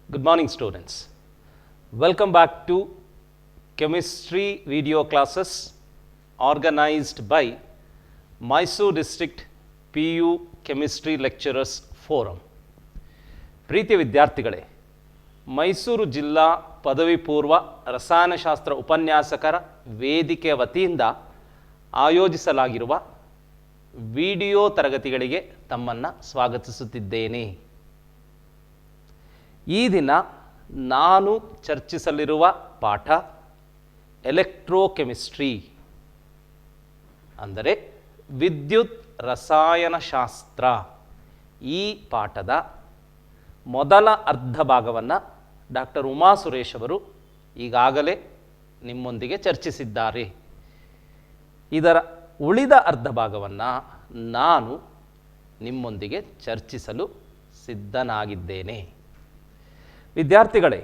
Good morning, students. Welcome back to chemistry video classes organized by Mysore District PU Chemistry Lecturers Forum. ಪ್ರೀತಿಯ ವಿದ್ಯಾರ್ಥಿಗಳೇ, ಮೈಸೂರು ಜಿಲ್ಲಾ ಪದವಿ ಪೂರ್ವ ರಸಾಯನಶಾಸ್ತ್ರ ಉಪನ್ಯಾಸಕರ ವೇದಿಕೆಯ ವತಿಯಿಂದ ಆಯೋಜಿಸಲಾಗಿರುವ ವಿಡಿಯೋ ತರಗತಿಗಳಿಗೆ ತಮ್ಮನ್ನು ಸ್ವಾಗತಿಸುತ್ತಿದ್ದೇನೆ. ಈ ದಿನ ನಾನು ಚರ್ಚಿಸಲಿರುವ ಪಾಠ ಎಲೆಕ್ಟ್ರೋಕೆಮಿಸ್ಟ್ರಿ, ಅಂದರೆ ವಿದ್ಯುತ್ ರಸಾಯನಶಾಸ್ತ್ರ. ಈ ಪಾಠದ ಮೊದಲ ಅರ್ಧ ಭಾಗವನ್ನು ಡಾಕ್ಟರ್ ಉಮಾ ಸುರೇಶ್ ಅವರು ಈಗಾಗಲೇ ನಿಮ್ಮೊಂದಿಗೆ ಚರ್ಚಿಸಿದ್ದಾರೆ. ಇದರ ಉಳಿದ ಅರ್ಧ ಭಾಗವನ್ನು ನಾನು ನಿಮ್ಮೊಂದಿಗೆ ಚರ್ಚಿಸಲು ಸಿದ್ಧನಾಗಿದ್ದೇನೆ. ವಿದ್ಯಾರ್ಥಿಗಳೇ,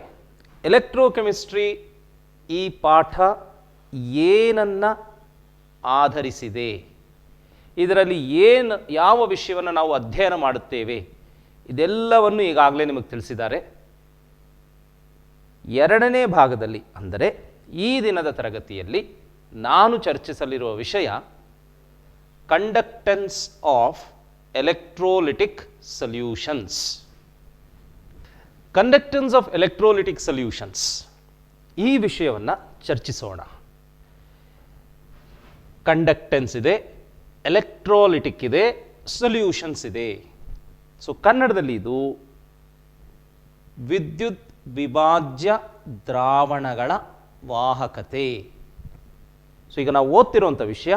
ಎಲೆಕ್ಟ್ರೋಕೆಮಿಸ್ಟ್ರಿ ಈ ಪಾಠ ಏನನ್ನು ಆಧರಿಸಿದೆ, ಇದರಲ್ಲಿ ಯಾವ ವಿಷಯವನ್ನು ನಾವು ಅಧ್ಯಯನ ಮಾಡುತ್ತೇವೆ, ಇದೆಲ್ಲವನ್ನು ಈಗಾಗಲೇ ನಿಮಗೆ ತಿಳಿಸಿದ್ದಾರೆ. ಎರಡನೇ ಭಾಗದಲ್ಲಿ, ಅಂದರೆ ಈ ದಿನದ ತರಗತಿಯಲ್ಲಿ ನಾನು ಚರ್ಚಿಸಲಿರುವ ವಿಷಯ conductance of electrolytic solutions. Conductance of electrolytic solutions, ಈ ವಿಷಯವನ್ನು ಚರ್ಚಿಸೋಣ. ಕಂಡಕ್ಟೆನ್ಸ್ ಇದೆ, ಎಲೆಕ್ಟ್ರೋಲಿಟಿಕ್ ಇದೆ, ಸೊಲ್ಯೂಷನ್ಸ್ ಇದೆ. ಸೊ ಕನ್ನಡದಲ್ಲಿ ಇದು ವಿದ್ಯುತ್ ವಿಭಾಜ್ಯ ದ್ರಾವಣಗಳ ವಾಹಕತೆ. ಸೊ ಈಗ ನಾವು ಓದ್ತಿರುವಂಥ ವಿಷಯ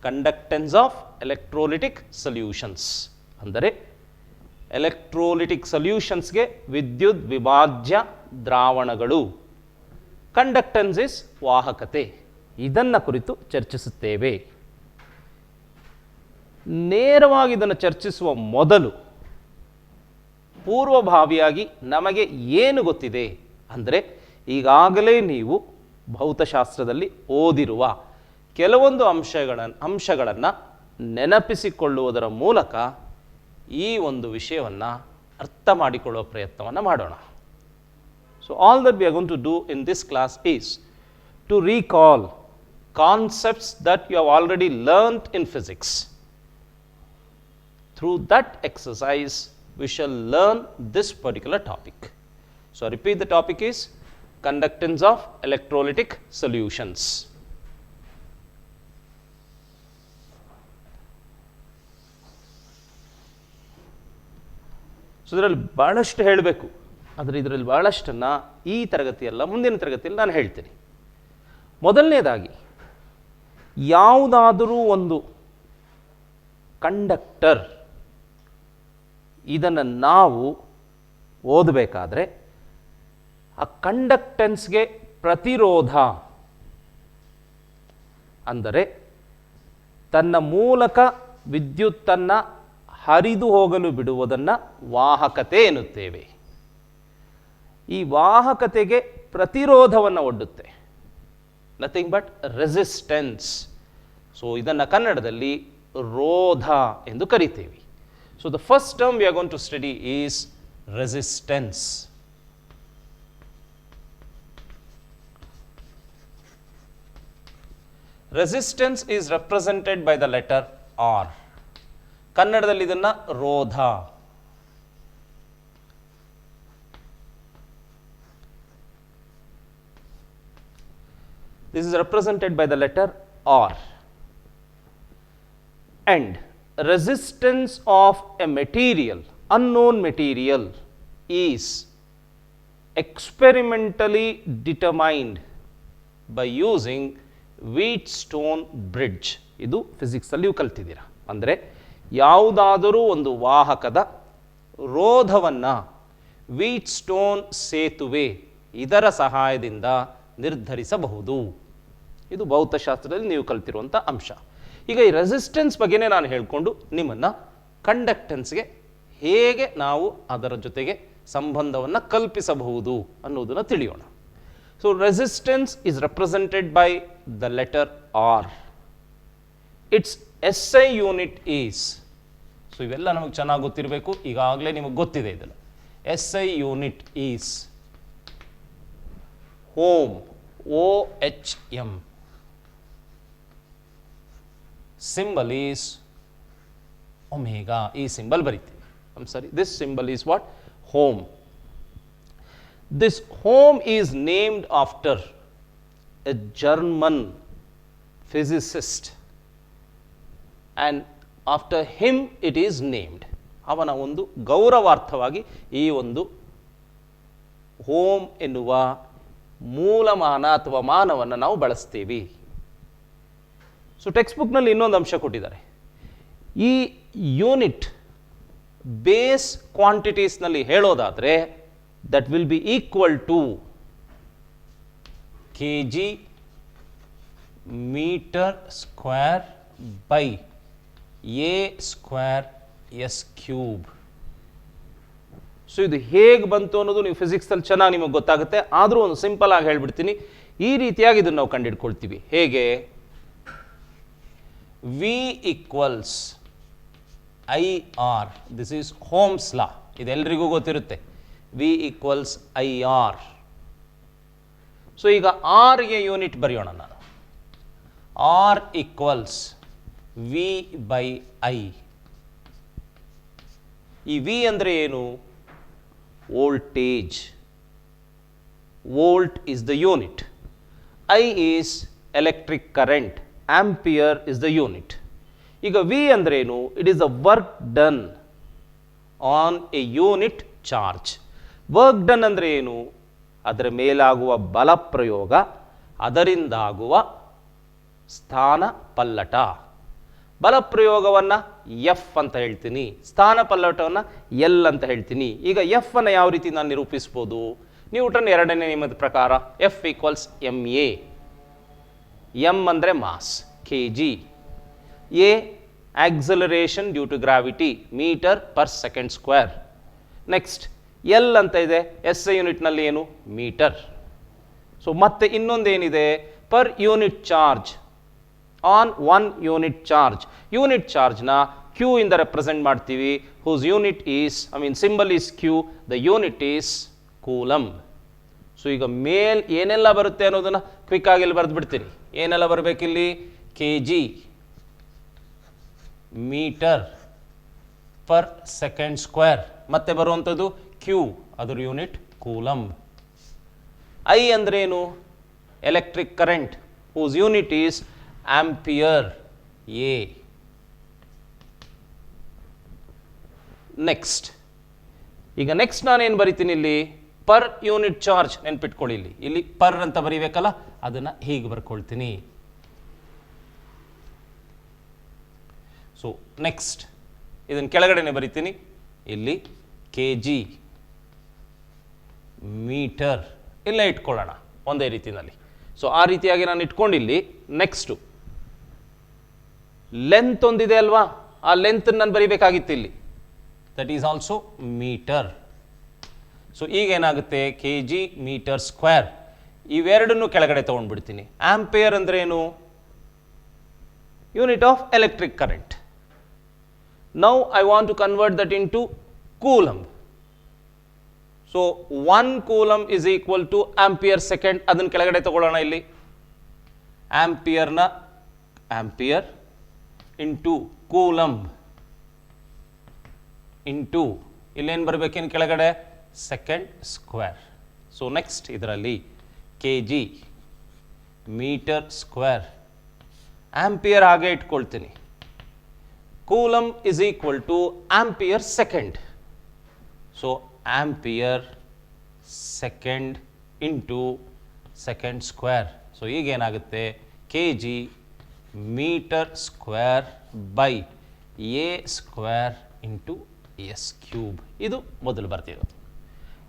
ಕಂಡಕ್ಟೆನ್ಸ್ ಆಫ್ ಎಲೆಕ್ಟ್ರೋಲಿಟಿಕ್ ಸೊಲ್ಯೂಷನ್ಸ್, ಅಂದರೆ ಎಲೆಕ್ಟ್ರೋಲಿಟಿಕ್ ಸೊಲ್ಯೂಷನ್ಸ್ಗೆ ವಿದ್ಯುತ್ ವಿಭಾಜ್ಯ ದ್ರಾವಣಗಳು. ಕಂಡಕ್ಟೆನ್ಸ್ ಇಸ್ ವಾಹಕತೆ. ಇದನ್ನು ಕುರಿತು ಚರ್ಚಿಸುತ್ತೇವೆ. ನೇರವಾಗಿ ಇದನ್ನು ಚರ್ಚಿಸುವ ಮೊದಲು ಪೂರ್ವಭಾವಿಯಾಗಿ ನಮಗೆ ಏನು ಗೊತ್ತಿದೆ ಅಂದರೆ, ಈಗಾಗಲೇ ನೀವು ಭೌತಶಾಸ್ತ್ರದಲ್ಲಿ ಓದಿರುವ ಕೆಲವೊಂದು ಅಂಶಗಳನ್ನು ನೆನಪಿಸಿಕೊಳ್ಳುವುದರ ಮೂಲಕ ಈ ಒಂದು ವಿಷಯವನ್ನು ಅರ್ಥ ಮಾಡಿಕೊಳ್ಳುವ ಪ್ರಯತ್ನವನ್ನು ಮಾಡೋಣ. So all that we are going to do in this class is to recall concepts that you have already learned in physics. Through that exercise, we shall learn this particular topic. So, I repeat, the topic is conductance of electrolytic solutions. So ಇದರಲ್ಲಿ ಭಾಳಷ್ಟು ಹೇಳಬೇಕು, ಆದರೆ ಇದರಲ್ಲಿ ಭಾಳಷ್ಟನ್ನು ಈ ತರಗತಿಯಲ್ಲ, ಮುಂದಿನ ತರಗತಿಯಲ್ಲಿ ನಾನು ಹೇಳ್ತೀನಿ. ಮೊದಲನೇದಾಗಿ, ಯಾವುದಾದರೂ ಒಂದು ಕಂಡಕ್ಟರ್ ಇದನ್ನು ನಾವು ಓದಬೇಕಾದ್ರೆ ಆ ಕಂಡಕ್ಟೆನ್ಸ್ಗೆ ಪ್ರತಿರೋಧ, ಅಂದರೆ ತನ್ನ ಮೂಲಕ ವಿದ್ಯುತ್ತನ್ನು ಹರಿದು ಹೋಗಲು ಬಿಡುವುದನ್ನು ವಾಹಕತೆ ಎನ್ನುತ್ತೇವೆ. ಈ ವಾಹಕತೆಗೆ ಪ್ರತಿರೋಧವನ್ನು ಒಡ್ಡುತ್ತೆ, ನಥಿಂಗ್ ಬಟ್ ರೆಸಿಸ್ಟೆನ್ಸ್. ಸೊ ಇದನ್ನು ಕನ್ನಡದಲ್ಲಿ ರೋಧ ಎಂದು ಕರಿತೇವೆ. So the first term we are going to study is resistance. Resistance is represented by the letter R. ಕನ್ನಡದಲ್ಲಿ ಇದನ್ನು ರೋಧ. This is represented by the letter R. And resistance of a material, unknown material, is experimentally determined by using Wheatstone bridge. ಇದು ಫಿಸಿಕ್ಸಲ್ಲಿ ನೀವು ಕಲ್ತಿದ್ದೀರಾ. ಅಂದರೆ ಯಾವುದಾದರೂ ಒಂದು ವಾಹಕದ ರೋಧವನ್ನು Wheatstone ಸೇತುವೆ ಇದರ ಸಹಾಯದಿಂದ ನಿರ್ಧರಿಸಬಹುದು. ಇದು ಭೌತಶಾಸ್ತ್ರದಲ್ಲಿ ನೀವು ಕಲ್ತಿರುವಂಥ ಅಂಶ. ಈಗ ಈ ರೆಸಿಸ್ಟೆನ್ಸ್ ಬಗ್ಗೆನೇ ನಾನು ಹೇಳಿಕೊಂಡು ನಿಮ್ಮನ್ನು ಕಂಡಕ್ಟೆನ್ಸ್ಗೆ ಹೇಗೆ ನಾವು ಅದರ ಜೊತೆಗೆ ಸಂಬಂಧವನ್ನು ಕಲ್ಪಿಸಬಹುದು ಅನ್ನೋದನ್ನು ತಿಳಿಯೋಣ. So resistance is represented by the letter R. Its SI unit is, so ಇವೆಲ್ಲ ನಮಗೆ ಚೆನ್ನಾಗಿ ಗೊತ್ತಿರಬೇಕು, ಈಗಾಗಲೇ ನಿಮಗೆ ಗೊತ್ತಿದೆ ಇದೆಲ್ಲ. SI unit is ohm, OHM. Symbol is omega. ಈ symbol ಬರೀತೀವಿ. I'm sorry, this symbol is what? Ohm. This ohm is named after a German physicist, and after him it is named. ಅವನ ಒಂದು ಗೌರವಾರ್ಥವಾಗಿ ಈ ಒಂದು ಓಮ್ ಎನ್ನುವ ಮೂಲಮಾನ ಅಥವಾ ಮಾನವನ್ನು ನಾವು ಬಳಸ್ತೀವಿ. So text ಬುಕ್ನಲ್ಲಿ ಇನ್ನೊಂದು ಅಂಶ ಕೊಟ್ಟಿದ್ದಾರೆ. ಈ ಯೂನಿಟ್ ಬೇಸ್ ಕ್ವಾಂಟಿಟೀಸ್ನಲ್ಲಿ ಹೇಳೋದಾದರೆ that will be equal to kg metre square by a square S cube. So ಇದು ಹೇಗೆ ಬಂತು ಅನ್ನೋದು ನೀವು ಫಿಸಿಕ್ಸಲ್ಲಿ ಚೆನ್ನಾಗಿ ನಿಮಗೆ ಗೊತ್ತಾಗುತ್ತೆ. ಆದರೂ ಒಂದು ಸಿಂಪಲ್ ಆಗಿ ಹೇಳ್ಬಿಡ್ತೀನಿ. ಈ ರೀತಿಯಾಗಿ ಇದನ್ನು ನಾವು ಕಂಡುಹಿಡ್ಕೊಳ್ತೀವಿ. ಹೇಗೆ? V equals I R. This is Ohm's law. ಇದೆಲ್ಲರಿಗೂ ಗೊತ್ತಿರುತ್ತೆ. V equals I R. So ಈಗ ಆರ್ಗೆ ಯೂನಿಟ್ ಬರೆಯೋಣ ನಾನು. R equals V by I. ಈ ವಿ ಅಂದರೆ ಏನು? Voltage. Volt is the unit. I is electric current. Ampere is the unit. ಈಗ ವಿ ಅಂದರೆ ಏನು? It is the work done on a unit charge. Work done ಅಂದರೆ ಏನು? ಅದರ ಮೇಲಾಗುವ ಬಲ ಪ್ರಯೋಗ, ಅದರಿಂದಾಗುವ ಸ್ಥಾನ ಪಲ್ಲಟ. ಬಲಪ್ರಯೋಗವನ್ನು ಎಫ್ ಅಂತ ಹೇಳ್ತೀನಿ, ಸ್ಥಾನ ಪಲ್ಲಟವನ್ನು ಎಲ್ ಅಂತ ಹೇಳ್ತೀನಿ. ಈಗ ಎಫ್ ಅನ್ನು ಯಾವ ರೀತಿ ನಾನು ನಿರೂಪಿಸ್ಬೋದು? ನ್ಯೂಟನ್ ಎರಡನೇ ನಿಯಮದ ಪ್ರಕಾರ F equals M A. M ಅಂದರೆ mass, K G. A acceleration due to gravity, metre per second square. Next L ಅಂತ ಇದೆ. ಎಸ್ ಐ ಯೂನಿಟ್ನಲ್ಲಿ ಏನು? ಮೀಟರ್. ಸೊ ಮತ್ತೆ ಇನ್ನೊಂದೇನಿದೆ? Per unit charge on one unit charge. Unit ಚಾರ್ಜ್ನ Q ಇಂದ represent ಮಾಡ್ತೀವಿ. Whose unit is, symbol is Q. The unit is coulomb. So ಈಗ ಮೇಲ್ ಏನೆಲ್ಲ ಬರುತ್ತೆ ಅನ್ನೋದನ್ನು ಕ್ವಿಕ್ ಆಗಿ ಇಲ್ಲಿ ಬರೆದು ಬಿಡ್ತೀನಿ. ಏನೆಲ್ಲ ಬರಬೇಕಿಲ್ಲಿ? K G metre per second square. ಮತ್ತೆ ಬರುವಂಥದ್ದು ಕ್ಯೂ, ಅದರ ಯೂನಿಟ್ ಕೂಲಮ್. ಐ ಅಂದ್ರೇನು? Electric current, whose unit is ampere A. Next ಈಗ ನೆಕ್ಸ್ಟ್ ನಾನೇನು ಬರಿತೀನಿ ಇಲ್ಲಿ? Per unit charge. ನೆನ್ಪಿಟ್ಕೊಳ್ಳಿ, ಇಲ್ಲಿ ಪರ್ ಅಂತ ಬರೀಬೇಕಲ್ಲ, ಅದನ್ನು ಹೀಗೆ ಬರ್ಕೊಳ್ತೀನಿ. ಸೊ ನೆಕ್ಸ್ಟ್ ಇದನ್ನು ಕೆಳಗಡೆನೆ ಬರಿತೀನಿ. ಇಲ್ಲಿ ಕೆ ಜಿ ಮೀಟರ್ ಇಲ್ಲ ಇಟ್ಕೊಳ್ಳೋಣ ಒಂದೇ ರೀತಿಯಲ್ಲಿ. ಸೊ ಆ ರೀತಿಯಾಗಿ ನಾನು ಇಟ್ಕೊಂಡಿಲ್ಲಿ. ನೆಕ್ಸ್ಟು ಲೆಂತ್ ಒಂದಿದೆ ಅಲ್ವಾ? ಆ ಲೆಂತ್ ನಾನು ಬರಿಬೇಕಾಗಿತ್ತು ಇಲ್ಲಿ. That is also metre. So ಈಗ ಏನಾಗುತ್ತೆ? K G metre square. ಇವೆರಡನ್ನು ಕೆಳಗಡೆ ತೊಗೊಂಡ್ಬಿಡ್ತೀನಿ. ಆಂಪಿಯರ್ ಅಂದ್ರೆ ಏನು? Unit of electric current. Now I want to convert that into coulomb. So 1 coulomb is equal to ampere second. ಅದನ್ನು ಕೆಳಗಡೆ ತಗೊಳ್ಳೋಣ ಇಲ್ಲಿ. ಆಂಪಿಯರ್ನ ಆಂಪಿಯರ್ ಇಂಟು ಕೂಲಮ್ ಇಂಟು ಇಲ್ಲೇನು ಬರಬೇಕೇನು ಕೆಳಗಡೆ? Second square. ಸೊ ನೆಕ್ಸ್ಟ್ ಇದರಲ್ಲಿ K G metre square. Ampere ಹಾಗೆ ಇಟ್ಕೊಳ್ತೀನಿ. Coulomb is equal to ampere second. So ampere second into second square. So ಈಗೇನಾಗುತ್ತೆ? K G metre square by A square into S cube. ಇದು ಮೊದಲು ಬರ್ತಿರೋದು.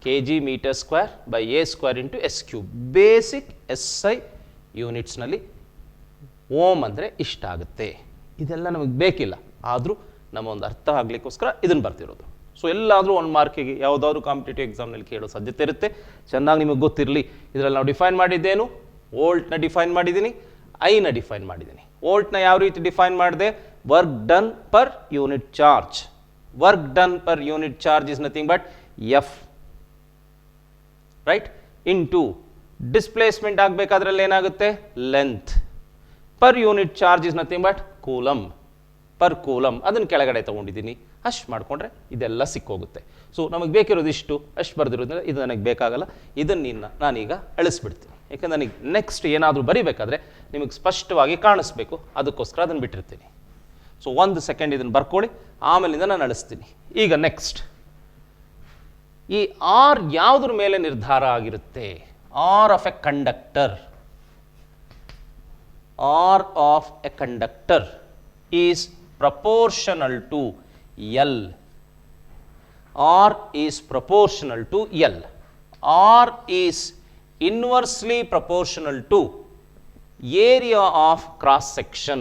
K G metre square by A square into S cube. Basic S I ಯೂನಿಟ್ಸ್ನಲ್ಲಿ ohm ಅಂದರೆ ಇಷ್ಟ ಆಗುತ್ತೆ. ಇದೆಲ್ಲ ನಮಗೆ ಬೇಕಿಲ್ಲ, ಆದರೂ ನಮ್ಮ ಒಂದು ಅರ್ಥ ಆಗಲಿಕ್ಕೋಸ್ಕರ ಇದನ್ನು ಬರ್ತಿರೋದು. ಸೊ ಎಲ್ಲಾದರೂ 1 ಮಾರ್ಕಿಗೆ ಯಾವುದಾದ್ರೂ ಕಾಂಪಿಟೇಟಿವ್ ಎಕ್ಸಾಮ್ನಲ್ಲಿ ಕೇಳೋ ಸಾಧ್ಯತೆ ಇರುತ್ತೆ. ಚೆನ್ನಾಗಿ ನಿಮಗೆ ಗೊತ್ತಿರಲಿ. ಇದರಲ್ಲಿ ನಾವು ಡಿಫೈನ್ ಮಾಡಿದ್ದೇನು? ವೋಲ್ಟ್ನ ಡಿಫೈನ್ ಮಾಡಿದ್ದೀನಿ, ಐನ ಡಿಫೈನ್ ಮಾಡಿದ್ದೀನಿ. ವೋಲ್ಟ್ನ ಯಾವ ರೀತಿ ಡಿಫೈನ್ ಮಾಡಿದೆ? Work done per unit charge. Work done per unit charge is nothing but F right, into displacement ಆಗಬೇಕಾದ್ರಲ್ಲಿ ಏನಾಗುತ್ತೆ, length. Per unit charge is nothing but coulomb, per coulomb. ಅದನ್ನು ಕೆಳಗಡೆ ತೊಗೊಂಡಿದ್ದೀನಿ, ಅಷ್ಟು ಮಾಡಿಕೊಂಡ್ರೆ ಇದೆಲ್ಲ ಸಿಕ್ಕೋಗುತ್ತೆ. ಸೊ ನಮಗೆ ಬೇಕಿರೋದು ಇಷ್ಟು, ಅಷ್ಟು ಬರೆದಿರೋದ್ರಿಂದ ಇದು ನನಗೆ ಬೇಕಾಗಲ್ಲ. ಇದನ್ನು ನಾನೀಗ ಅಳಿಸ್ಬಿಡ್ತೀನಿ, ಯಾಕಂದ್ರೆ ನನಗೆ ನೆಕ್ಸ್ಟ್ ಏನಾದರೂ ಬರೀಬೇಕಾದ್ರೆ ನಿಮಗೆ ಸ್ಪಷ್ಟವಾಗಿ ಕಾಣಿಸ್ಬೇಕು, ಅದಕ್ಕೋಸ್ಕರ ಅದನ್ನು ಬಿಟ್ಟಿರ್ತೀನಿ. ಸೊ 1 ಸೆಕೆಂಡ್ ಇದನ್ನು ಬರ್ಕೊಳ್ಳಿ, ಆಮೇಲಿಂದ ನಾನು ಅಳಿಸ್ತೀನಿ. ಈಗ ನೆಕ್ಸ್ಟ್, ಈ ಆರ್ ಯಾವುದ್ರ ಮೇಲೆ ನಿರ್ಧಾರ ಆಗಿರುತ್ತೆ? R of a conductor. R of a conductor is proportional to L. R is proportional to L. R is inversely proportional to area of cross section.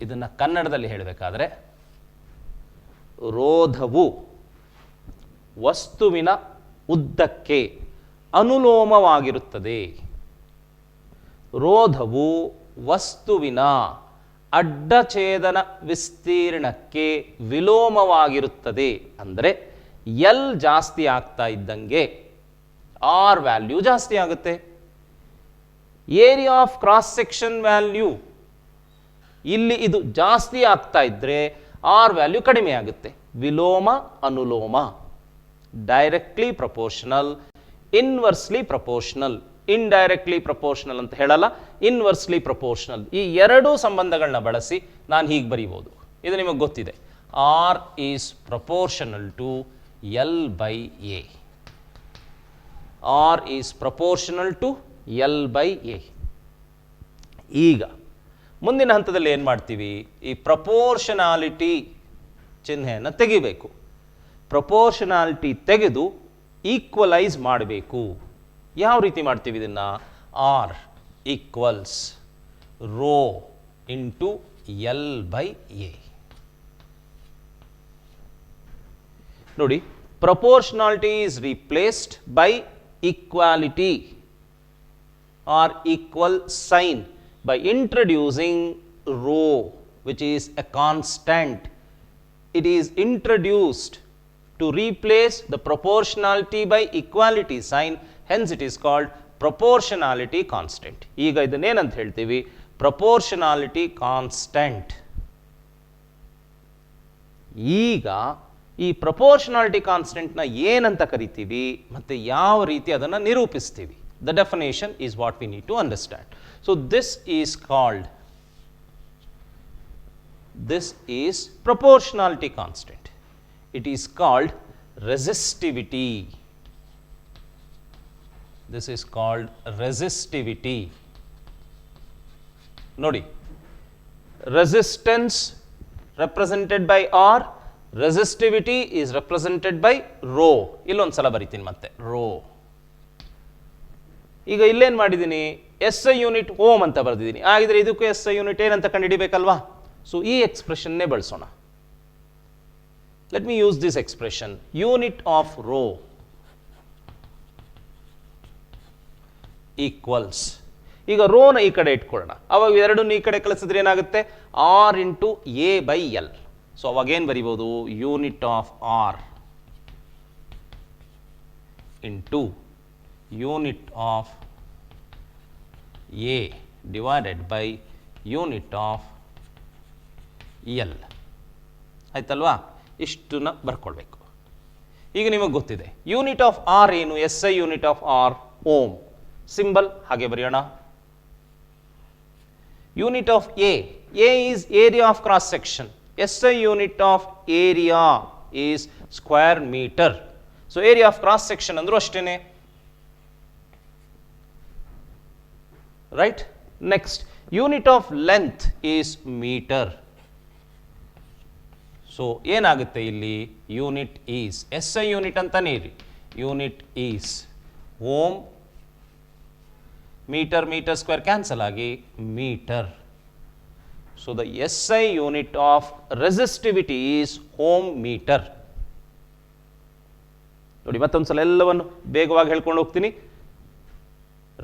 ಇದನ್ನು ಕನ್ನಡದಲ್ಲಿ ಹೇಳಬೇಕಾದ್ರೆ, ರೋಧವು ವಸ್ತುವಿನ ಉದ್ದಕ್ಕೆ ಅನುಲೋಮವಾಗಿರುತ್ತದೆ. ರೋಧವು ವಸ್ತುವಿನ ಅಡ್ಡಛೇದನ ವಿಸ್ತೀರ್ಣಕ್ಕೆ ವಿಲೋಮವಾಗಿರುತ್ತದೆ. ಅಂದರೆ ಎಲ್ ಜಾಸ್ತಿ ಆಗ್ತಾ ಇದ್ದಂಗೆ ಆರ್ ವ್ಯಾಲ್ಯೂ ಜಾಸ್ತಿ ಆಗುತ್ತೆ. Area of cross section value ಇಲ್ಲಿ ಇದು ಜಾಸ್ತಿ ಆಗ್ತಾ ಇದ್ರೆ ಆರ್ ವ್ಯಾಲ್ಯೂ ಕಡಿಮೆ ಆಗುತ್ತೆ. ವಿಲೋಮ ಅನುಲೋಮ, directly proportional, inversely proportional. Indirectly proportional ಅಂತ ಹೇಳಲ್ಲ, ಇನ್ವರ್ಸ್ಲಿ ಪ್ರಪೋರ್ಷನಲ್. ಈ ಎರಡೂ ಸಂಬಂಧಗಳನ್ನ ಬಳಸಿ ನಾನು ಹೀಗೆ ಬರೀಬೋದು. ಇದು ನಿಮಗೆ ಗೊತ್ತಿದೆ, R is proportional to L by A. R is proportional to L by A. ಈಗ ಮುಂದಿನ ಹಂತದಲ್ಲಿ ಏನು ಮಾಡ್ತೀವಿ? ಈ ಪ್ರಪೋರ್ಷನಾಲಿಟಿ ಚಿಹ್ನೆಯನ್ನು ತೆಗಿಬೇಕು. ಪ್ರಪೋರ್ಷನಾಲಿಟಿ ತೆಗೆದು ಈಕ್ವಲೈಸ್ ಮಾಡಬೇಕು. ಯಾವ ರೀತಿ ಮಾಡ್ತೀವಿ ಇದನ್ನು? R equals rho into L by A. ನೋಡಿ, proportionality is replaced by equality or equal sign by introducing rho, which is a constant. It is introduced to replace the proportionality by equality sign, hence it is called proportionality constant. ಈಗ ಇದನ್ನೇನಂತ ಹೇಳ್ತೀವಿ? proportionality constant. ಈಗ ಈ proportionality ಕಾನ್ಸ್ಟೆಂಟ್ನ ಏನಂತ ಕರಿತೀವಿ ಮತ್ತು ಯಾವ ರೀತಿ ಅದನ್ನು ನಿರೂಪಿಸ್ತೀವಿ? The definition is what we need to understand. So this is proportionality constant. It is called resistivity. This is called resistivity. Nodi, resistance represented by R, resistivity is represented by rho. Illond sala baritini matte rho. ಈಗ ಇಲ್ಲೇನು ಮಾಡಿದ್ದೀನಿ? S I unit ohm ಅಂತ ಬರೆದಿದ್ದೀನಿ. ಆಗಿದ್ರೆ ಇದಕ್ಕೂ S I unit ಏನಂತ ಕಂಡುಹಿಡಿಬೇಕಲ್ವಾ? So ಈ ಎಕ್ಸ್ಪ್ರೆಷನ್ನೇ ಬಳಸೋಣ. Let me use this expression, unit of rho equals. ಈಗ ರೋನ ಈ ಕಡೆ ಇಟ್ಕೊಳ್ಳೋಣ. ಅವಾಗ ಎರಡನ್ನು ಈ ಕಡೆ ಕಳಿಸಿದ್ರೆ ಏನಾಗುತ್ತೆ? R into A by L. So ಅವಾಗ ಏನು ಬರಿಬೋದು? Unit of R into unit of A divided by unit of L. ಆಯ್ತಲ್ವಾ? ಇಷ್ಟನ್ನ ಬರ್ಕೊಳ್ಬೇಕು. ಈಗ ನಿಮಗೆ ಗೊತ್ತಿದೆ ಯೂನಿಟ್ ಆಫ್ ಆರ್ ಏನು? S I unit of R ohm. Symbol ಹಾಗೆ ಬರೆಯೋಣ. Unit of A, A is area of cross section. S I unit of area is square metre. So area of cross section ಅಂದ್ರೂ ಅಷ್ಟೇನೆ. Right? Next, unit of length is meter. So ಏನಾಗುತ್ತೆ ಇಲ್ಲಿ? Unit is S I unit ಅಂತಾನೆ ಇರಿ. Unit is ohm, metre metre square cancel ಆಗಿ metre. So the S I unit of resistivity is ohm metre. ನೋಡಿ, ಮತ್ತೊಂದ್ಸಲ ಎಲ್ಲವನ್ನು ಬೇಗವಾಗಿ ಹೇಳ್ಕೊಂಡು ಹೋಗ್ತೀನಿ.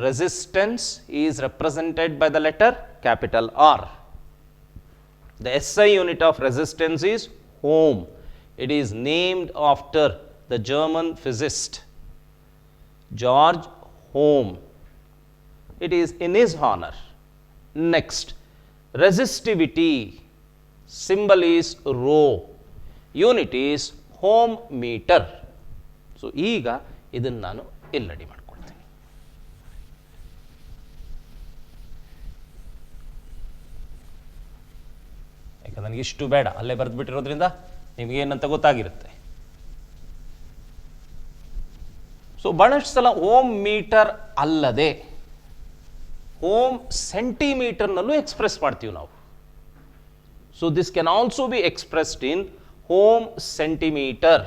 Resistance is represented by the letter capital R. The SI unit of resistance is ohm. It is named after the German physicist George Ohm. It is in his honor. Next, resistivity, symbol is rho, unit is Ohm meter. So, ಈಗ ಇದನ್ನು ನಾನು ಇಲ್ಲಿ ready ಮಾಡ್ಕೊಳ್ತೀನಿ. ಯಾಕಂದ್ರೆ ನನಗೆ ಇಷ್ಟು ಬೇಡ, ಅಲ್ಲೇ ಬರೆದ್ಬಿಟ್ಟಿರೋದ್ರಿಂದ ನಿಮಗೇನಂತ ಗೊತ್ತಾಗಿರುತ್ತೆ. ಸೊ ಬಹಳಷ್ಟು ಸಲ ಓಮ್ ಮೀಟರ್ ಅಲ್ಲದೆ ಓಮ್ ಸೆಂಟಿಮೀಟರ್ನಲ್ಲೂ ಎಕ್ಸ್ಪ್ರೆಸ್ ಮಾಡ್ತೀವಿ ನಾವು. So this can also be expressed in ohm centimetre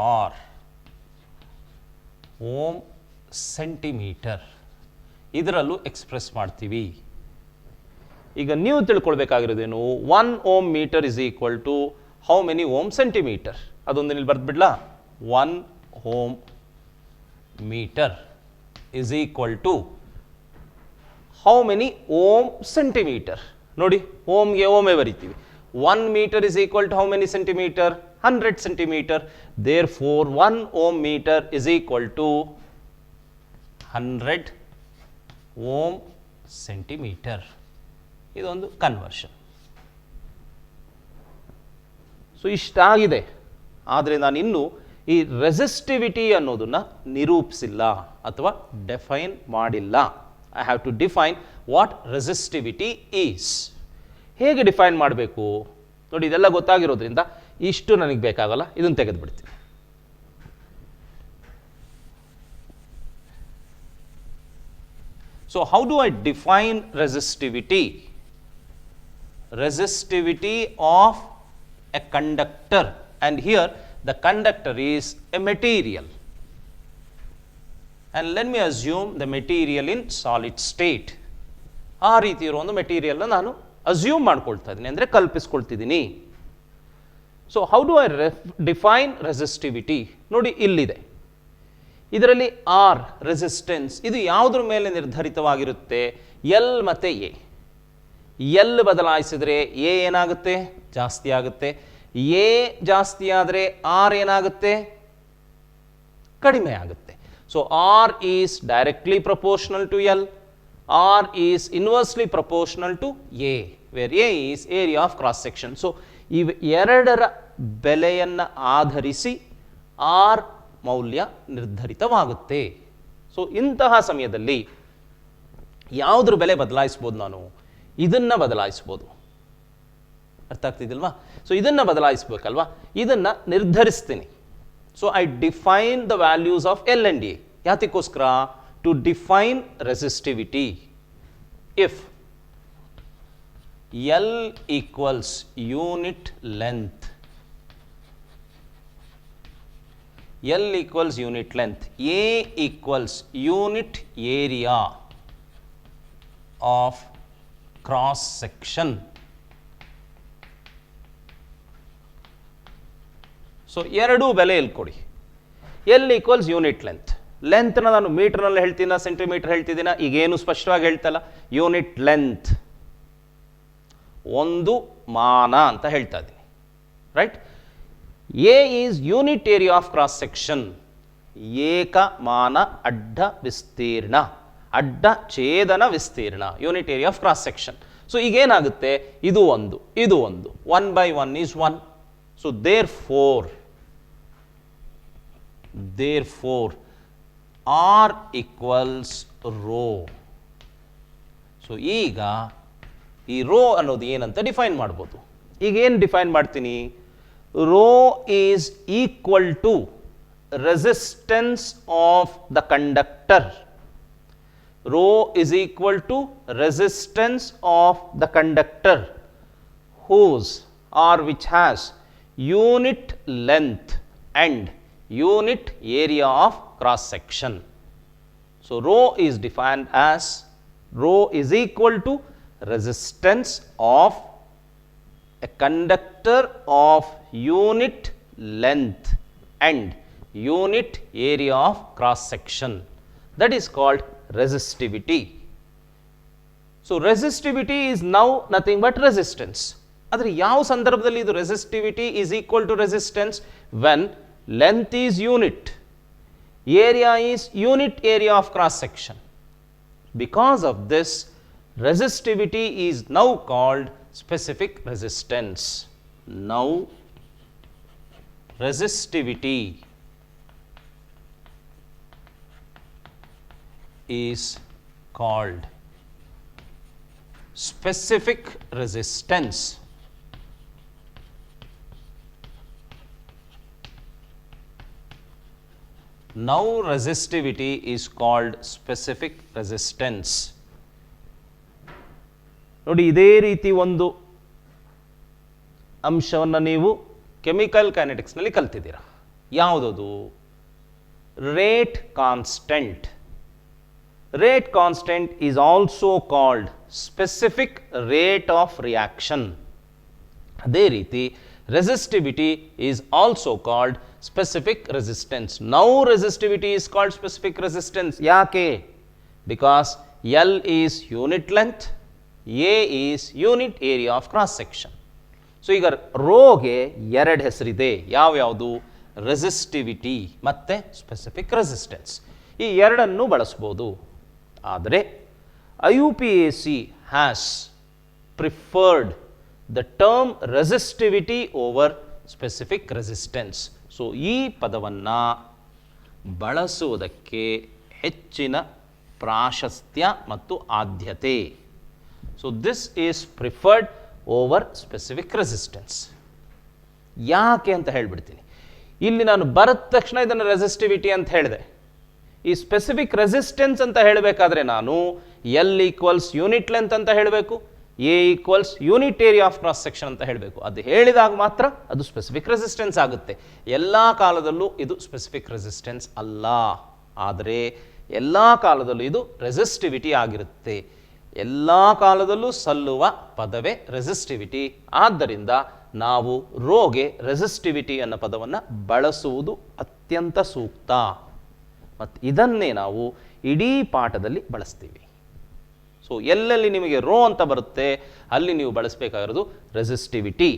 or ohm centimetre, ಇದರಲ್ಲೂ ಎಕ್ಸ್ಪ್ರೆಸ್ ಮಾಡ್ತೀವಿ. ಈಗ ನೀವು ತಿಳ್ಕೊಳ್ಬೇಕಾಗಿರೋದೇನು, 1 ohm metre is equal to how many ohm centimetre. ಅದೊಂದು ಇಲ್ಲಿ ಬರೆದ್ಬಿಡ್ಲಾ, 1 ohm metre is equal to how many ohm centimetre. ನೋಡಿ, ಓಮ್ಗೆ ಓಮೇ ಬರಿತೀವಿ. 1 meter is equal to how many centimeter? 100 centimeter. Therefore, 1 ohm meter is equal to 100 ohm centimeter. ಇದೊಂದು conversion. So ಇಷ್ಟಾಗಿದೆ. ಆದರೆ ನಾನು ಇನ್ನೂ ಈ ರೆಸಿಸ್ಟಿವಿಟಿ ಅನ್ನೋದನ್ನು ನಿರೂಪಿಸಿಲ್ಲ ಅಥವಾ ಡೆಫೈನ್ ಮಾಡಿಲ್ಲ. I have to define what resistivity is. ಹೇಗೆ ಡಿಫೈನ್ ಮಾಡಬೇಕು ನೋಡಿ, ಇದೆಲ್ಲ ಗೊತ್ತಾಗಿರೋದ್ರಿಂದ ಇಷ್ಟು ನನಗೆ ಬೇಕಾಗಲ್ಲ, ಇದನ್ನು ತೆಗೆದುಬಿಡ್ತೀನಿ. So how do I define resistivity? Resistivity of a conductor, and here the conductor is a material, and let me assume the material in solid state. ಆ ರೀತಿ ಇರೋ ಒಂದು ಮೆಟೀರಿಯಲ್ನ ನಾನು ಅಸ್ಯೂಮ್ ಮಾಡ್ಕೊಳ್ತಾ ಇದ್ದೀನಿ, ಅಂದರೆ ಕಲ್ಪಿಸ್ಕೊಳ್ತಿದ್ದೀನಿ. So how do I define resistivity? ನೋಡಿ, ಇಲ್ಲಿದೆ. ಇದರಲ್ಲಿ ಆರ್ ರೆಸಿಸ್ಟೆನ್ಸ್, ಇದು ಯಾವುದ್ರ ಮೇಲೆ ನಿರ್ಧರಿತವಾಗಿರುತ್ತೆ? ಎಲ್ ಮತ್ತು ಎ. ಎಲ್ ಬದಲಾಯಿಸಿದರೆ ಎ ಏನಾಗುತ್ತೆ? ಜಾಸ್ತಿ ಆಗುತ್ತೆ. ಎ ಜಾಸ್ತಿ ಆದರೆ ಆರ್ ಏನಾಗುತ್ತೆ? ಕಡಿಮೆ ಆಗುತ್ತೆ. So R is directly proportional to L, R is inversely proportional to A, where A is area of cross section. So ಇವು ಎರಡರ ಬೆಲೆಯನ್ನು ಆಧರಿಸಿ ಆರ್ ಮೌಲ್ಯ ನಿರ್ಧರಿತವಾಗುತ್ತೆ. ಸೊ ಇಂತಹ ಸಮಯದಲ್ಲಿ ಯಾವುದ್ರ ಬೆಲೆ ಬದಲಾಯಿಸ್ಬೋದು? ನಾನು ಇದನ್ನು ಬದಲಾಯಿಸ್ಬೋದು. ಅರ್ಥ ಆಗ್ತಿದ್ದಿಲ್ವಾ? ಸೊ ಇದನ್ನು ಬದಲಾಯಿಸ್ಬೇಕಲ್ವಾ, ಇದನ್ನು ನಿರ್ಧರಿಸ್ತೀನಿ. So I define the values of L and A. ಯಾತಕ್ಕೋಸ್ಕರ? To define resistivity. If L equals unit length, L equals unit length, A equals unit area of cross section. So ಎರಡೂ ಬೆಲೆ ಇಲ್ಲಿ ಕೊಡಿ. L equals unit length. ಲೆಂತ್ನ ನಾನು ಮೀಟರ್ನಲ್ಲಿ ಹೇಳ್ತೀನ, centimetre ಹೇಳ್ತಿದ್ದೀನ, ಈಗೇನು ಸ್ಪಷ್ಟವಾಗಿ ಹೇಳ್ತಲ್ಲ. ಯೂನಿಟ್ ಲೆಂತ್ ಒಂದು ಮಾನ ಅಂತ ಹೇಳ್ತಾ ಇದ್ದೀನಿ, right? A is unit area of cross section, ಏಕಮಾನ ಅಡ್ಡ ವಿಸ್ತೀರ್ಣ, ಅಡ್ಡ ಛೇದನ ವಿಸ್ತೀರ್ಣ, unit area of cross section. So ಈಗೇನಾಗುತ್ತೆ? ಇದು ಒಂದು, ಇದು ಒಂದು, 1/1 is 1. So therefore R equals rho. So ಈಗ ಈ ರೋ ಅನ್ನೋದು ಏನಂತ ಡಿಫೈನ್ ಮಾಡ್ಬೋದು. ಈಗ ಏನು ಡಿಫೈನ್ ಮಾಡ್ತೀನಿ? Rho is equal to resistance of the conductor. Rho is equal to resistance of the conductor whose or which has unit length and unit area of cross section. So rho is defined as rho is equal to resistance of a conductor of unit length and unit area of cross section. That is called resistivity. So resistivity is now nothing but resistance. ಆದರೆ ಯಾವ ಸಂದರ್ಭದಲ್ಲಿ ಇದು resistivity is equal to resistance? When length is unit, area is unit area of cross section. Because of this, resistivity is now called specific resistance. Now, resistivity is called specific resistance. Now resistivity is called specific resistance. ನೋಡಿ, ಇದೇ ರೀತಿ ಒಂದು ಅಂಶವನ್ನು ನೀವು chemical ಕೈನೆಟಿಕ್ಸ್ನಲ್ಲಿ ಕಲ್ತಿದ್ದೀರಾ. ಯಾವುದದು? Rate constant. Rate constant is also called specific rate of reaction. ಅದೇ ರೀತಿ resistivity is also called specific resistance. Now resistivity is called specific resistance. ಯಾಕೆ? Because L is unit length, A is unit area of cross section. So ಈಗ ರೋಗೆ ಎರಡು ಹೆಸರಿದೆ. ಯಾವ್ಯಾವುದು? Resistivity ಮತ್ತು specific resistance. ಈ ಎರಡನ್ನು ಬಳಸ್ಬೋದು. ಆದರೆ IUPAC has preferred the term resistivity over specific resistance. So ಈ ಪದವನ್ನು ಬಳಸುವುದಕ್ಕೆ ಹೆಚ್ಚಿನ ಪ್ರಾಶಸ್ತ್ಯ ಮತ್ತು ಆದ್ಯತೆ. So this is preferred over specific resistance. ಯಾಕೆ ಅಂತ ಹೇಳಿಬಿಡ್ತೀನಿ. ಇಲ್ಲಿ ನಾನು ಬರದ ತಕ್ಷಣ ಇದನ್ನು ರೆಸಿಸ್ಟಿವಿಟಿ ಅಂತ ಹೇಳಿದೆ. ಈ ಸ್ಪೆಸಿಫಿಕ್ ರೆಸಿಸ್ಟೆನ್ಸ್ ಅಂತ ಹೇಳಬೇಕಾದ್ರೆ ನಾನು L ಈಕ್ವಲ್ಸ್ ಯೂನಿಟ್ ಲೆಂತ್ ಅಂತ ಹೇಳಬೇಕು, A equals unit area of cross section ಅಂತ ಹೇಳಬೇಕು. ಅದು ಹೇಳಿದಾಗ ಮಾತ್ರ ಅದು ಸ್ಪೆಸಿಫಿಕ್ ರೆಸಿಸ್ಟೆನ್ಸ್ ಆಗುತ್ತೆ. ಎಲ್ಲ ಕಾಲದಲ್ಲೂ ಇದು ಸ್ಪೆಸಿಫಿಕ್ ರೆಸಿಸ್ಟೆನ್ಸ್ ಅಲ್ಲ, ಆದರೆ ಎಲ್ಲ ಕಾಲದಲ್ಲೂ ಇದು ರೆಸಿಸ್ಟಿವಿಟಿ ಆಗಿರುತ್ತೆ. ಎಲ್ಲ ಕಾಲದಲ್ಲೂ ಸಲ್ಲುವ ಪದವೇ ರೆಸಿಸ್ಟಿವಿಟಿ. ಆದ್ದರಿಂದ ನಾವು ರೋಗೆ ರೆಸಿಸ್ಟಿವಿಟಿ ಅನ್ನೋ ಪದವನ್ನು ಬಳಸುವುದು ಅತ್ಯಂತ ಸೂಕ್ತ. ಮತ್ತು ಇದನ್ನೇ ನಾವು ಇಡೀ ಪಾಠದಲ್ಲಿ ಬಳಸ್ತೀವಿ. ಸೊ ಎಲ್ಲೆಲ್ಲಿ ನಿಮಗೆ ರೋ ಅಂತ ಬರುತ್ತೆ ಅಲ್ಲಿ ನೀವು ಬಳಸಬೇಕಾಗಿರೋದು ರೆಸಿಸ್ಟಿವಿಟಿ.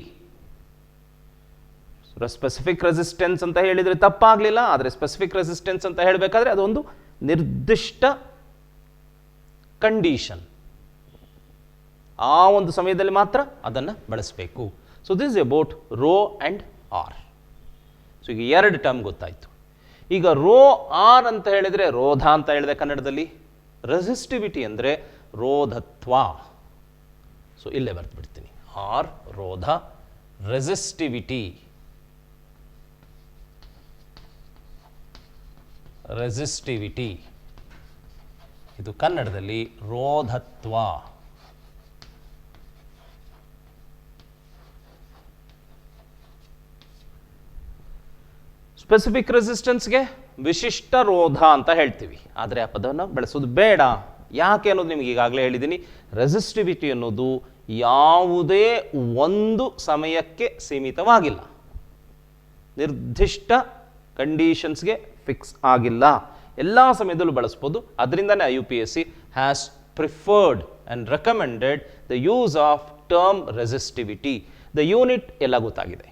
ಸ್ಪೆಸಿಫಿಕ್ ರೆಸಿಸ್ಟೆನ್ಸ್ ಅಂತ ಹೇಳಿದರೆ ತಪ್ಪಾಗಲಿಲ್ಲ, ಆದರೆ ಸ್ಪೆಸಿಫಿಕ್ ರೆಸಿಸ್ಟೆನ್ಸ್ ಅಂತ ಹೇಳಬೇಕಾದ್ರೆ ಅದೊಂದು ನಿರ್ದಿಷ್ಟ ಕಂಡೀಷನ್, ಆ ಒಂದು ಸಮಯದಲ್ಲಿ ಮಾತ್ರ ಅದನ್ನು ಬಳಸಬೇಕು. So this is about rho and R. So ಈಗ ಎರಡು ಟರ್ಮ್ ಗೊತ್ತಾಯಿತು. ಈಗ ರೋ ಆರ್ ಅಂತ ಹೇಳಿದರೆ ರೋಧ ಅಂತ ಹೇಳಿದೆ ಕನ್ನಡದಲ್ಲಿ. ರೆಸಿಸ್ಟಿವಿಟಿ ಅಂದರೆ ರೋಧತ್ವ. ಸೊ ಇಲ್ಲೇ ಬರ್ತು ಬಿಡ್ತೀನಿ. ಆರ್ ರೋಧ, ರೆಸಿಸ್ಟಿವಿಟಿ ರೆಸಿಸ್ಟಿವಿಟಿ ಇದು ಕನ್ನಡದಲ್ಲಿ ರೋಧತ್ವ. ಸ್ಪೆಸಿಫಿಕ್ ರೆಸಿಸ್ಟೆನ್ಸ್ಗೆ ವಿಶಿಷ್ಟ ರೋಧ ಅಂತ ಹೇಳ್ತೀವಿ, ಆದರೆ ಆ ಪದವನ್ನು ಬಳಸೋದು ಬೇಡ. ಯಾಕೆ ಅನ್ನೋದು ನಿಮಗೆ ಈಗಾಗಲೇ ಹೇಳಿದ್ದೀನಿ. ರೆಸಿಸ್ಟಿವಿಟಿ ಅನ್ನೋದು ಯಾವುದೇ ಒಂದು ಸಮಯಕ್ಕೆ ಸೀಮಿತವಾಗಿಲ್ಲ, ನಿರ್ದಿಷ್ಟ ಕಂಡೀಷನ್ಸ್ಗೆ ಫಿಕ್ಸ್ ಆಗಿಲ್ಲ, ಎಲ್ಲ ಸಮಯದಲ್ಲೂ ಬಳಸ್ಬೋದು. ಅದರಿಂದನೇ IUPAC has preferred and recommended the use of term resistivity. The unit ಎಲ್ಲ ಗೊತ್ತಾಗಿದೆ.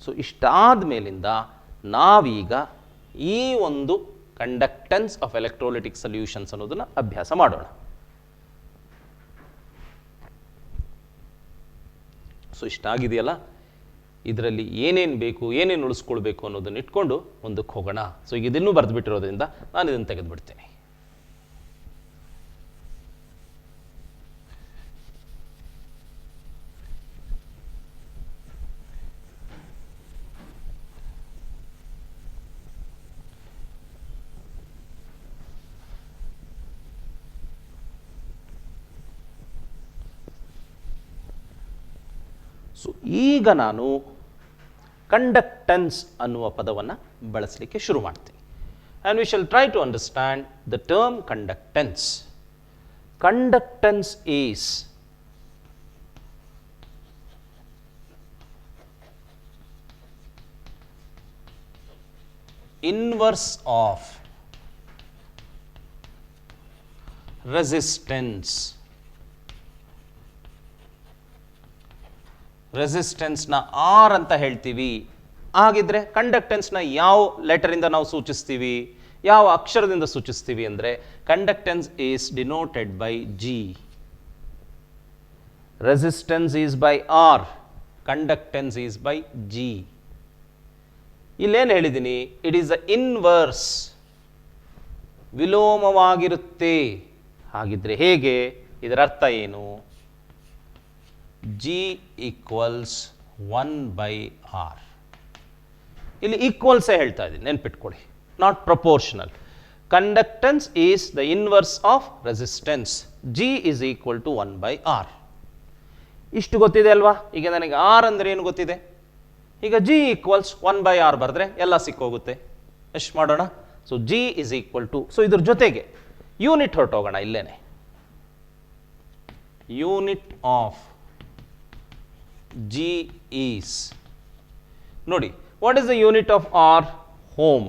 ಸೊ ಇಷ್ಟಾದ ಮೇಲಿಂದ ನಾವೀಗ ಈ ಒಂದು ಕಂಡಕ್ಟೆನ್ಸ್ ಆಫ್ ಎಲೆಕ್ಟ್ರೋಲಿಟಿಕ್ ಸೊಲ್ಯೂಷನ್ಸ್ ಅನ್ನೋದನ್ನು ಅಭ್ಯಾಸ ಮಾಡೋಣ. ಸೊ ಇಷ್ಟಾಗಿದೆಯಲ್ಲ, ಇದರಲ್ಲಿ ಏನೇನು ಬೇಕು, ಏನೇನು ಉಳಿಸ್ಕೊಳ್ಬೇಕು ಅನ್ನೋದನ್ನ ಇಟ್ಕೊಂಡು ಮುಂದಕ್ಕೆ ಹೋಗೋಣ. ಸೊ ಈಗ ಇದನ್ನೂ ಬರೆದು ಬಿಟ್ಟಿರೋದ್ರಿಂದ ನಾನು ಇದನ್ನು ತೆಗೆದುಬಿಡ್ತೇನೆ. ಸೊ ಈಗ ನಾನು ಕಂಡಕ್ಟೆನ್ಸ್ ಅನ್ನುವ ಪದವನ್ನು ಬಳಸಲಿಕ್ಕೆ ಶುರು ಮಾಡ್ತೀನಿ. And we shall try to understand the term conductance. Conductance is inverse of resistance. ರೆಸಿಸ್ಟೆನ್ಸ್ನ ಆರ್ ಅಂತ ಹೇಳ್ತೀವಿ. ಹಾಗಿದ್ರೆ ಕಂಡಕ್ಟೆನ್ಸ್ನ ಯಾವ ಲೆಟರಿಂದ ನಾವು ಸೂಚಿಸ್ತೀವಿ, ಯಾವ ಅಕ್ಷರದಿಂದ ಸೂಚಿಸ್ತೀವಿ ಅಂದರೆ conductance is denoted by G, resistance is by R, conductance is by G. ಇಲ್ಲೇನು ಹೇಳಿದ್ದೀನಿ, ಇಟ್ ಈಸ್ ದ ಇನ್ವರ್ಸ್, ವಿಲೋಮವಾಗಿರುತ್ತೆ. ಹಾಗಿದ್ರೆ ಹೇಗೆ, ಇದರ ಅರ್ಥ ಏನು, ಜಿ ಈಕ್ವಲ್ಸ್ 1/r. ಇಲ್ಲಿ ಈಕ್ವಲ್ಸೇ ಹೇಳ್ತಾ ಇದ್ದೀನಿ, ನೆನ್ಪಿಟ್ಕೊಳ್ಳಿ, not proportional. Conductance is the inverse of resistance, G is equal to 1/r. ಇಷ್ಟು ಗೊತ್ತಿದೆ ಅಲ್ವಾ? ಈಗ ನನಗೆ ಆರ್ ಅಂದರೆ ಏನು ಗೊತ್ತಿದೆ, ಈಗ ಜಿ ಈಕ್ವಲ್ಸ್ 1/r ಬರೆದ್ರೆ ಎಲ್ಲ ಸಿಕ್ಕೋಗುತ್ತೆ. ಎಷ್ಟು ಮಾಡೋಣ, so G is equal to, so ಇದ್ರ ಜೊತೆಗೆ ಯೂನಿಟ್ ಹೊರಟೋಗೋಣ ಇಲ್ಲೇನೆ, ಯೂನಿಟ್ ಆಫ್ ಜಿ ಈಸ್, ನೋಡಿ what is the unit of R, ohm,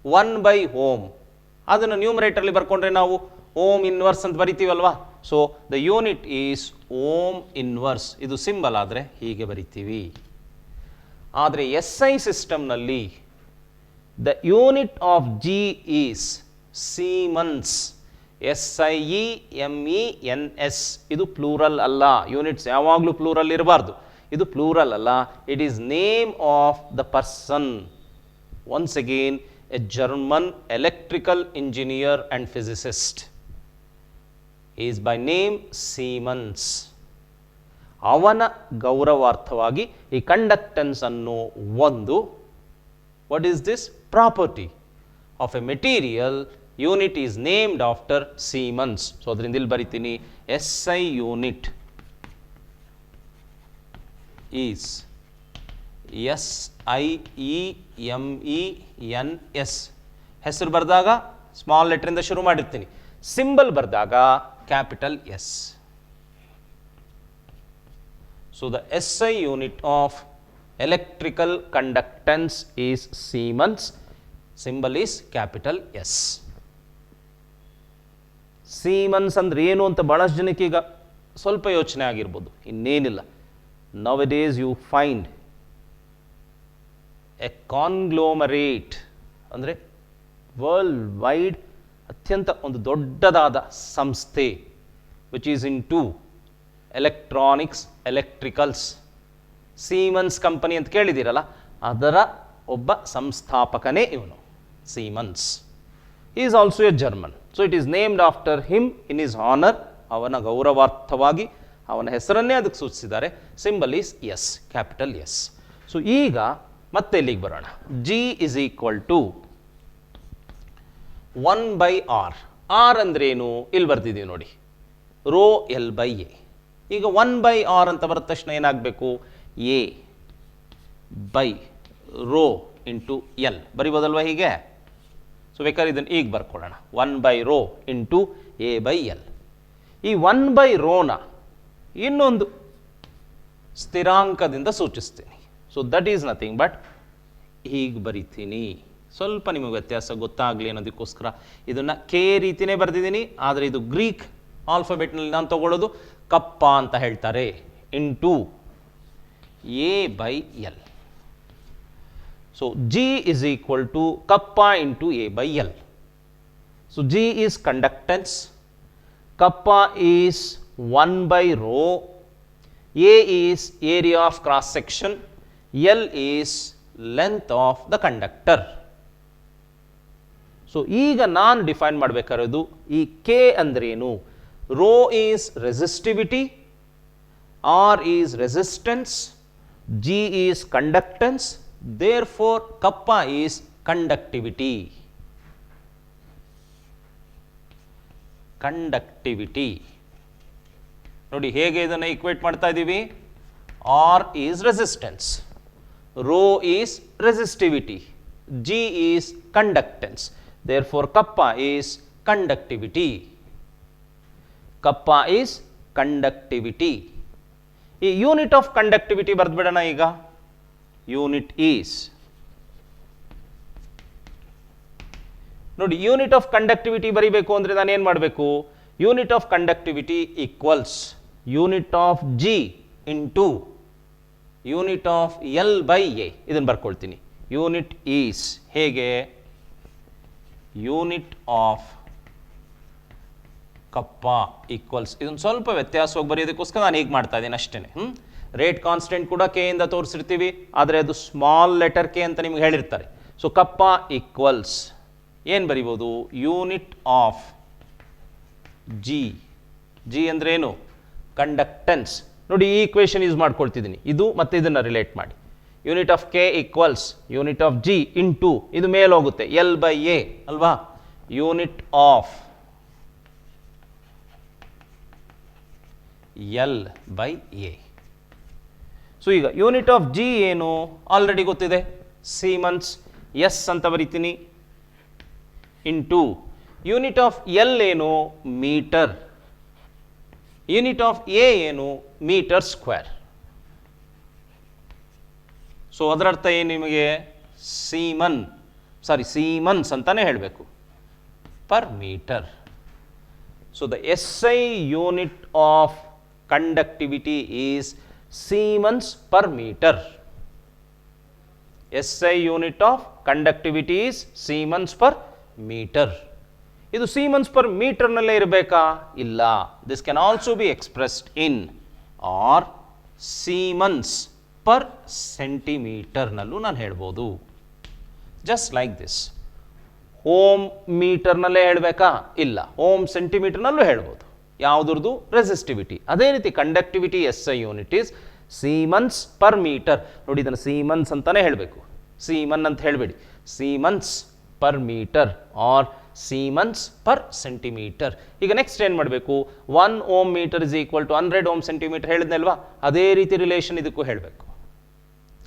1/ಓಮ್. ಅದನ್ನು ನ್ಯೂಮರೇಟರ್ಲಿ ಬರ್ಕೊಂಡ್ರೆ ನಾವು ಓಮ್ ಇನ್ವರ್ಸ್ ಅಂತ ಬರಿತೀವಲ್ವಾ, so the unit is ohm inverse. ಇದು ಸಿಂಬಲ್ ಆದರೆ ಹೀಗೆ ಬರಿತೀವಿ. ಆದರೆ ಎಸ್ ಐ ಸಿಸ್ಟಮ್ನಲ್ಲಿ the unit of G is siemens, SIEMENS. ಇದು ಪ್ಲೂರಲ್ ಅಲ್ಲ, ಯೂನಿಟ್ಸ್ ಯಾವಾಗಲೂ ಪ್ಲೂರಲ್ ಇರಬಾರ್ದು, ಇದು ಪ್ಲೂರಲ್ ಅಲ್ಲ, it is name of the person. Once again, A German electrical engineer and physicist is by name Siemens. ಅವನ ಗೌರವಾರ್ಥವಾಗಿ ಈ conductance ಅನ್ನೋ ಒಂದು, what is this, property of a material, unit is named after Siemens. So ಅದರಿಂದ ಇಲ್ಲಿ ಬರಿತೀನಿ, SI unit is SIEMENS. ಹೆಸರು ಬರೆದಾಗ small ಲೆಟರಿಂದ ಶುರು ಮಾಡಿರ್ತೀನಿ, ಸಿಂಬಲ್ ಬರೆದಾಗ capital S. So the SI unit of electrical conductance is Siemens, symbol is capital S. Siemens ಅಂದ್ರೆ ಏನು ಅಂತ ಬಹಳಷ್ಟು ಜನಕ್ಕೆ ಈಗ ಸ್ವಲ್ಪ ಯೋಚನೆ ಆಗಿರ್ಬೋದು, ಇನ್ನೇನಿಲ್ಲ. ನೌ-ಎ-ಡೇಸ್ ಯು ಫೈಂಡ್ ಎ ಕಾನ್ಗ್ಲೋಮರೇಟ್, ಅಂದರೆ ವರ್ಲ್ಡ್ ವೈಡ್ ಅತ್ಯಂತ ಒಂದು ದೊಡ್ಡದಾದ ಸಂಸ್ಥೆ, which is in to electronics, electricals. Siemens company ಅಂತ ಕೇಳಿದ್ದೀರಲ್ಲ, ಅದರ ಒಬ್ಬ ಸಂಸ್ಥಾಪಕನೇ ಇವನು, Siemens. He is also a German. So it is named after him in his honor. ಅವನ ಗೌರವಾರ್ಥವಾಗಿ ಅವನ ಹೆಸರನ್ನೇ ಅದಕ್ಕೆ ಸೂಚಿಸಿದ್ದಾರೆ. Symbol is S, capital S. So ಈಗ ಮತ್ತೆ ಇಲ್ಲಿಗೆ ಬರೋಣ. G is equal to 1/r. R ಅಂದ್ರೇನು, ಇಲ್ಲಿ ಬರ್ತಿದ್ದೀವಿ ನೋಡಿ, ರೋ L/A. ಈಗ 1/r ಅಂತ ಬರದ ತಕ್ಷಣ ಏನಾಗಬೇಕು, A by rho into L ಬರಿಬೋದಲ್ವ ಹೀಗೆ. ಸೊ ಬೇಕಾದ್ರೆ ಇದನ್ನು ಈಗ ಬರ್ಕೊಳ್ಳೋಣ, 1/ρ ಇಂಟು A/L. ಈ 1/ρನ ಇನ್ನೊಂದು ಸ್ಥಿರಾಂಕದಿಂದ ಸೂಚಿಸ್ತೀನಿ. So that is nothing but, ಹೀಗೆ ಬರಿತೀನಿ. ಸ್ವಲ್ಪ ನಿಮಗೆ ವ್ಯತ್ಯಾಸ ಗೊತ್ತಾಗಲಿ ಅನ್ನೋದಕ್ಕೋಸ್ಕರ ಇದನ್ನು ಕೆ ರೀತಿಯೇ ಬರೆದಿದ್ದೀನಿ, ಆದರೆ ಇದು ಗ್ರೀಕ್ ಆಲ್ಫಾಬೆಟ್ನಲ್ಲಿ ನಾನು ತಗೊಳ್ಳೋದು ಕಪ್ಪ ಅಂತ ಹೇಳ್ತಾರೆ, into A/L. So G is equal to kappa into A/L. So G is conductance, kappa is 1/ρ, A is area of cross section, L is length of the conductor. So ಈಗ ನಾನು ಡಿಫೈನ್ ಮಾಡಬೇಕಾಗಿರೋದು ಈ K ಅಂದ್ರೇನು, ρ is resistivity, R is resistance, G is conductance. Therefore, kappa is conductivity. Conductivity. ನೋಡಿ ಹೇಗೆ ಇದನ್ನು equate ಮಾಡ್ತಾ ಇದ್ದೀವಿ. R is resistance, ρ is resistivity, G is conductance. Therefore, kappa is conductivity. Kappa is conductivity. ಈ unit of conductivity ಬರೆದ್ಬಿಡೋಣ ಈಗ. Unit is, ನೋಡಿ unit of conductivity ಬರಿಬೇಕು ಅಂದರೆ ನಾನು ಏನು ಮಾಡಬೇಕು, unit of conductivity equals unit of G into unit of L by A. ಇದನ್ನು ಬರ್ಕೊಳ್ತೀನಿ. Unit is ಹೇಗೆ, ಯೂನಿಟ್ ಆಫ್ ಕಪ್ಪ ಈಕ್ವಲ್ಸ್, ಇದೊಂದು ಸ್ವಲ್ಪ ವ್ಯತ್ಯಾಸವಾಗಿ ಬರೆಯೋದಕ್ಕೋಸ್ಕರ ನಾನು ಹೀಗೆ ಮಾಡ್ತಾ ಇದ್ದೀನಿ ಅಷ್ಟೇ. ರೇಟ್ ಕಾನ್ಸ್ಟೆಂಟ್ ಕೂಡ ಕೆ ಇಂದ ತೋರಿಸಿರ್ತೀವಿ, ಆದರೆ ಅದು ಸ್ಮಾಲ್ ಲೆಟರ್ ಕೆ ಅಂತ ನಿಮ್ಗೆ ಹೇಳಿರ್ತಾರೆ. ಸೊ ಕಪ್ಪ ಈಕ್ವಲ್ಸ್ ಏನು ಬರಿಬೋದು, ಯೂನಿಟ್ ಆಫ್ ಜಿ. ಜಿ ಅಂದ್ರೆ ಏನು, ಕಂಡಕ್ಟೆನ್ಸ್. ನೋಡಿ ಈ ಇಕ್ವೇಷನ್ ಯೂಸ್ ಮಾಡ್ಕೊಳ್ತಿದ್ದೀನಿ, ಇದು ಮತ್ತೆ ಇದನ್ನು ರಿಲೇಟ್ ಮಾಡಿ. Unit of K equals unit of G into ಇದು ಮೇಲೆ ಹೋಗುತ್ತೆ ಎಲ್ ಬೈ ಎ ಅಲ್ವಾ, unit of L by A. So ಈಗ ಯೂನಿಟ್ ಆಫ್ ಜಿ ಏನು ಆಲ್ರೆಡಿ ಗೊತ್ತಿದೆ, ಸೀಮನ್ಸ್, ಎಸ್ ಅಂತ ಬರಿತೀನಿ, ಇಂಟು ಯೂನಿಟ್ ಆಫ್ ಎಲ್ ಏನು, ಮೀಟರ್. ಯೂನಿಟ್ ಆಫ್ ಎ ಏನು, ಮೀಟರ್ ಸ್ಕ್ವೇರ್. ಸೊ ಅದರರ್ಥ ಏನು ನಿಮಗೆ, ಸೀಮನ್ಸ್ ಅಂತಾನೆ ಹೇಳಬೇಕು, per metre. So the SI unit of conductivity is Siemens per meter. SI unit of conductivity is Siemens per meter. ಇದು Siemens per meter ನಲ್ಲೇ ಇರಬೇಕಾ, ಇಲ್ಲ. This can also be expressed in or Siemens per centimeter ನಲ್ಲೂ ನಾನು ಹೇಳ್ಬೋದು. Just like this. Ohm ಮೀಟರ್ನಲ್ಲೇ ಹೇಳಬೇಕಾ, ಇಲ್ಲ. ಓಮ್ ಸೆಂಟಿಮೀಟರ್ನಲ್ಲೂ ಹೇಳ್ಬೋದು. ಯಾವುದ್ರದ್ದು, ರೆಸಿಸ್ಟಿವಿಟಿ. ಅದೇ ರೀತಿ conductivity SI unit is siemens per metre. ನೋಡಿ ಇದನ್ನು ಸೀಮನ್ಸ್ ಅಂತಾನೆ ಹೇಳಬೇಕು, ಸೀಮನ್ ಅಂತ ಹೇಳಬೇಡಿ. Siemens per metre or siemens per centimetre. ಈಗ ನೆಕ್ಸ್ಟ್ ಏನು ಮಾಡಬೇಕು, 1 ohm metre is equal to 100 ohm centimetre ಹೇಳಿದ್ನಲ್ವಾ, ಅದೇ ರೀತಿ ರಿಲೇಷನ್ ಇದಕ್ಕೂ ಹೇಳಬೇಕು.